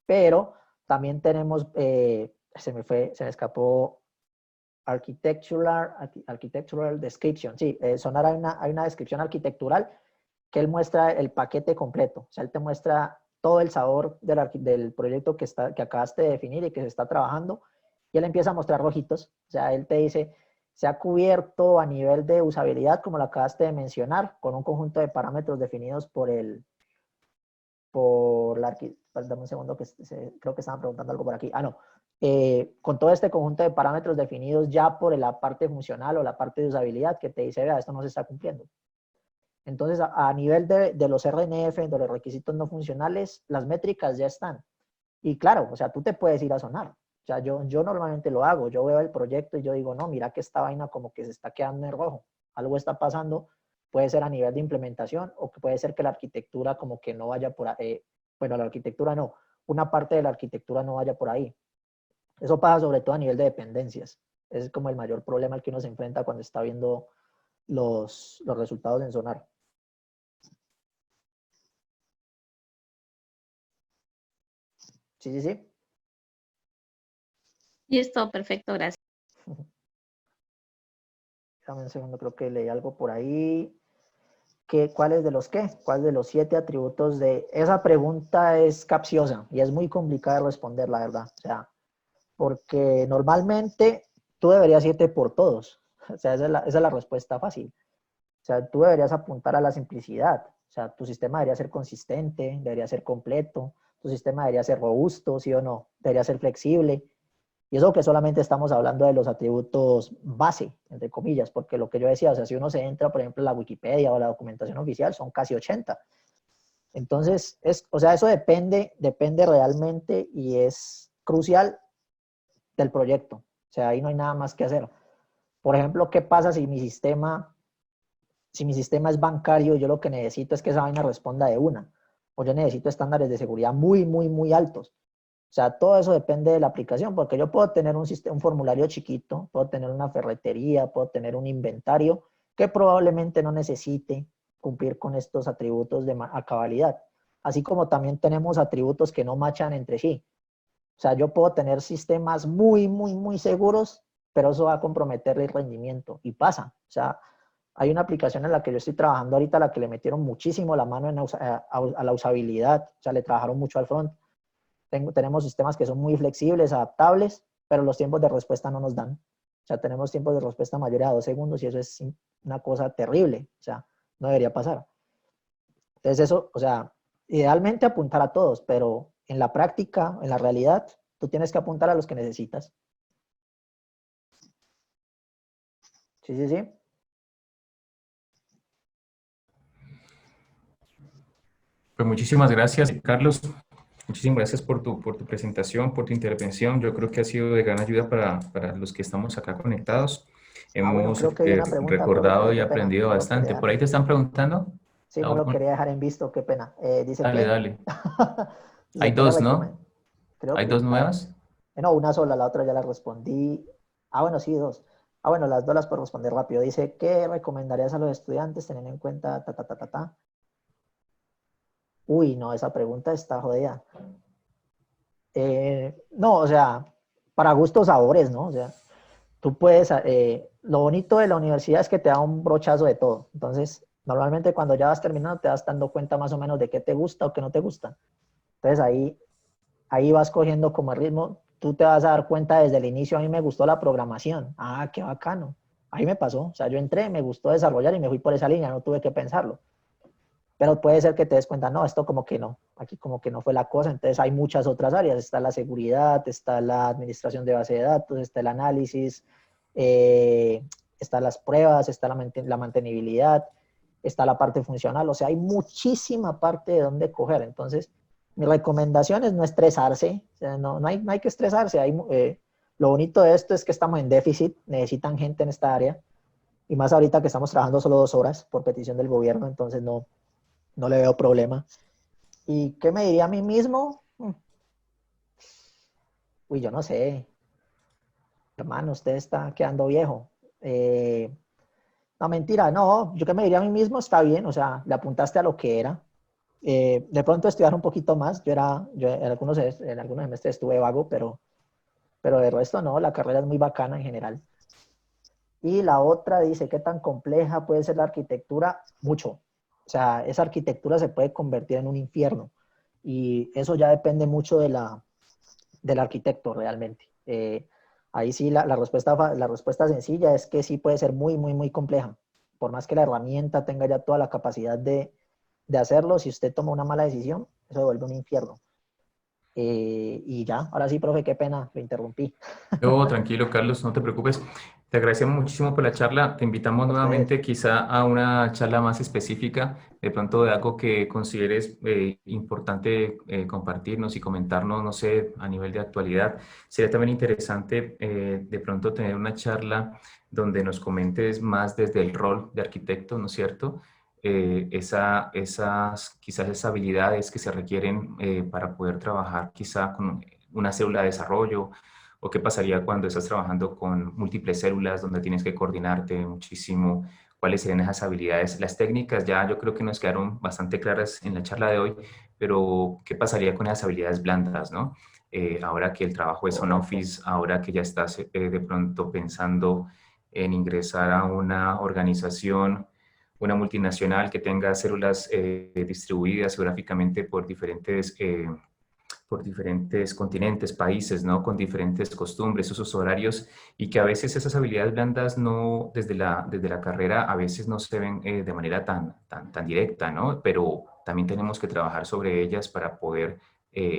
Pero también tenemos, se me escapó, architectural description. Sí, Sonar hay una descripción arquitectural que él muestra el paquete completo. O sea, él te muestra todo el sabor del proyecto que acabaste de definir y que se está trabajando, y él empieza a mostrar rojitos. O sea, él te dice, se ha cubierto a nivel de usabilidad, como lo acabaste de mencionar, con un conjunto de parámetros definidos dame un segundo, que creo que estaban preguntando algo por aquí. No. Con todo este conjunto de parámetros definidos ya por la parte funcional o la parte de usabilidad, que te dice, vea, esto no se está cumpliendo. Entonces, a nivel de los RNF, de los requisitos no funcionales, las métricas ya están. Y claro, o sea, tú te puedes ir a Sonar. O sea, yo normalmente lo hago. Yo veo el proyecto y yo digo, no, mira que esta vaina como que se está quedando en rojo. Algo está pasando. Puede ser a nivel de implementación, o que puede ser que la arquitectura como que no vaya por ahí. Bueno, la arquitectura no. Una parte de la arquitectura no vaya por ahí. Eso pasa sobre todo a nivel de dependencias. Ese es como el mayor problema al que uno se enfrenta cuando está viendo los resultados en Sonar. Sí. Listo, perfecto, gracias. Dame un segundo, creo que leí algo por ahí. ¿Cuáles de los qué? ¿Cuáles de los 7 atributos de...? Esa pregunta es capciosa y es muy complicada de responder, la verdad. O sea, porque normalmente tú deberías irte por todos. O sea, esa es la respuesta fácil. O sea, tú deberías apuntar a la simplicidad. O sea, tu sistema debería ser consistente, debería ser completo, tu sistema debería ser robusto, ¿sí o no? Debería ser flexible. Y eso que solamente estamos hablando de los atributos base, entre comillas, porque lo que yo decía, o sea, si uno se entra, por ejemplo, en la Wikipedia o la documentación oficial, son casi 80. Entonces, o sea, eso depende realmente, y es crucial del proyecto. O sea, ahí no hay nada más que hacer. Por ejemplo, ¿qué pasa si mi sistema es bancario? Yo lo que necesito es que esa vaina responda de una. O yo necesito estándares de seguridad muy, muy, muy altos. O sea, todo eso depende de la aplicación, porque yo puedo tener un formulario chiquito, puedo tener una ferretería, puedo tener un inventario que probablemente no necesite cumplir con estos atributos a cabalidad. Así como también tenemos atributos que no machan entre sí. O sea, yo puedo tener sistemas muy, muy, muy seguros, pero eso va a comprometer el rendimiento. Y pasa. O sea, hay una aplicación en la que yo estoy trabajando ahorita, a la que le metieron muchísimo la mano a la usabilidad. O sea, le trabajaron mucho al front. Tenemos sistemas que son muy flexibles, adaptables, pero los tiempos de respuesta no nos dan. O sea, tenemos tiempos de respuesta mayores a 2 segundos, y eso es una cosa terrible. O sea, no debería pasar. Entonces eso, o sea, idealmente apuntar a todos, pero en la práctica, en la realidad, tú tienes que apuntar a los que necesitas. Sí. Pues muchísimas gracias, Carlos. Muchísimas gracias por tu presentación, por tu intervención. Yo creo que ha sido de gran ayuda para los que estamos acá conectados. Bueno, Hemos creo que hay una pregunta, recordado profe, y qué pena, aprendido bastante. ¿Por ahí te están preguntando? Sí, no lo quería dejar en visto, qué pena. Dice Dale, que, dale. dice Hay que le dos, recomiendo. ¿no? Creo ¿Hay que, dos nuevas? no, una sola, la otra ya la respondí. Bueno, sí, dos. Bueno, las dos las puedo responder rápido. Dice, ¿qué recomendarías a los estudiantes teniendo en cuenta ta? Uy, no, esa pregunta está jodida. No, o sea, para gustos sabores, ¿no? O sea, tú puedes, lo bonito de la universidad es que te da un brochazo de todo. Entonces, normalmente cuando ya vas terminando te vas dando cuenta más o menos de qué te gusta o qué no te gusta. Entonces ahí vas cogiendo como el ritmo. Tú te vas a dar cuenta desde el inicio, a mí me gustó la programación. Ah, qué bacano. Ahí me pasó. O sea, yo entré, me gustó desarrollar y me fui por esa línea, no tuve que pensarlo. Pero puede ser que te des cuenta, no, esto como que no, aquí como que no fue la cosa. Entonces hay muchas otras áreas, está la seguridad, está la administración de base de datos, está el análisis, están las pruebas, está la mantenibilidad, está la parte funcional, o sea, hay muchísima parte de donde coger. Entonces, mi recomendación es no estresarse, o sea, no hay que estresarse. Lo bonito de esto es que estamos en déficit, necesitan gente en esta área, y más ahorita que estamos trabajando solo 2 horas por petición del gobierno, entonces no le veo problema. ¿Y qué me diría a mí mismo? Uy, yo no sé. Hermano, usted está quedando viejo. No, mentira, no. Yo qué me diría a mí mismo, está bien, o sea, le apuntaste a lo que era. De pronto estudiar un poquito más. Yo en algunos semestres estuve vago, pero de resto no, la carrera es muy bacana en general. Y la otra dice, ¿qué tan compleja puede ser la arquitectura? Mucho. O sea, esa arquitectura se puede convertir en un infierno. Y eso ya depende mucho del arquitecto realmente. Ahí sí la respuesta sencilla es que sí puede ser muy, muy, muy compleja. Por más que la herramienta tenga ya toda la capacidad de hacerlo, si usted toma una mala decisión, eso se vuelve un infierno. Y ya, ahora sí, profe, qué pena, lo interrumpí. No, tranquilo, Carlos, no te preocupes. Te agradecemos muchísimo por la charla. Te invitamos A ustedes. nuevamente quizá a una charla más específica, de pronto de algo que consideres importante compartirnos y comentarnos, no sé, a nivel de actualidad. Sería también interesante de pronto tener una charla donde nos comentes más desde el rol de arquitecto, ¿no es cierto? Quizás esas habilidades que se requieren para poder trabajar quizá con una célula de desarrollo o qué pasaría cuando estás trabajando con múltiples células donde tienes que coordinarte muchísimo, cuáles serían esas habilidades. Las técnicas ya yo creo que nos quedaron bastante claras en la charla de hoy, pero ¿qué pasaría con esas habilidades blandas, no? Ahora que el trabajo es on Correcto. office, ahora que ya estás de pronto pensando en ingresar a una organización, una multinacional que tenga células distribuidas geográficamente por diferentes continentes, países, ¿no? Con diferentes costumbres, usos horarios, y que a veces esas habilidades blandas no, desde la carrera, a veces no se ven de manera tan directa, ¿no? Pero también tenemos que trabajar sobre ellas para poder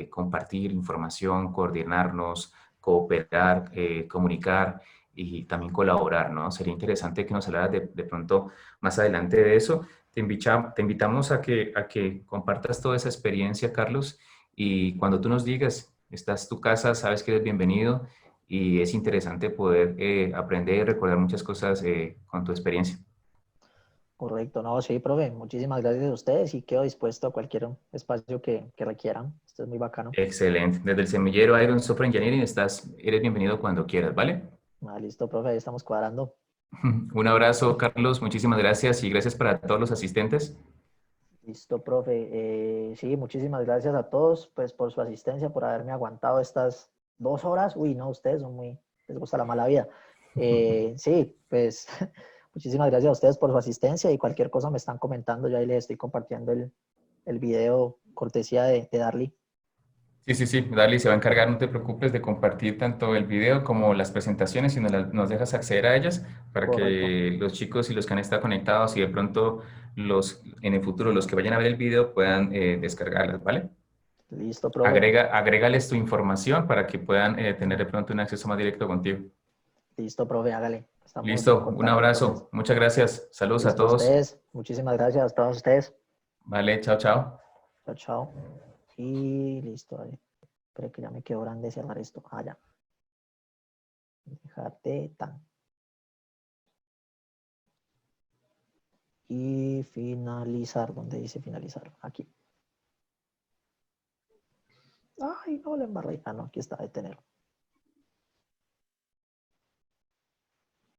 compartir información, coordinarnos, cooperar, comunicar y también colaborar, ¿no? Sería interesante que nos hablaras de pronto más adelante de eso. Te invitamos a que compartas toda esa experiencia, Carlos, y cuando tú nos digas, estás tu casa, sabes que eres bienvenido y es interesante poder aprender y recordar muchas cosas con tu experiencia. Correcto, no, sí, profe, muchísimas gracias a ustedes y quedo dispuesto a cualquier espacio que requieran. Esto es muy bacano. Excelente. Desde el semillero Iron Software Engineering eres bienvenido cuando quieras, ¿vale? Ah, listo, profe, ahí estamos cuadrando. Un abrazo, Carlos. Muchísimas gracias y gracias para todos los asistentes. Listo, profe. Sí, muchísimas gracias a todos, pues, por su asistencia, por haberme aguantado estas 2 horas. Uy, no, ustedes son les gusta la mala vida. Sí, pues, muchísimas gracias a ustedes por su asistencia y cualquier cosa me están comentando. Yo ahí les estoy compartiendo el video cortesía de Darly. Sí, sí, sí, Dali se va a encargar, no te preocupes, de compartir tanto el video como las presentaciones y nos dejas acceder a ellas para Correcto. que los chicos y los que han estado conectados y de pronto en el futuro los que vayan a ver el video puedan descargarlas, ¿vale? Listo, profe. Agrégales tu información para que puedan tener de pronto un acceso más directo contigo. Listo, profe, hágale. Estamos en Listo, un contacto entonces. abrazo, muchas gracias, saludos a Listo, a todos. ustedes. Muchísimas gracias a todos ustedes. Vale, chao, chao. Chao, chao. Y listo. Espera que ya me quedó grande cerrar esto. Ah, ya. Déjate tan. Y finalizar. ¿Dónde dice finalizar? Aquí. Ay, no, la embarré. Ah, no, aquí está, detener.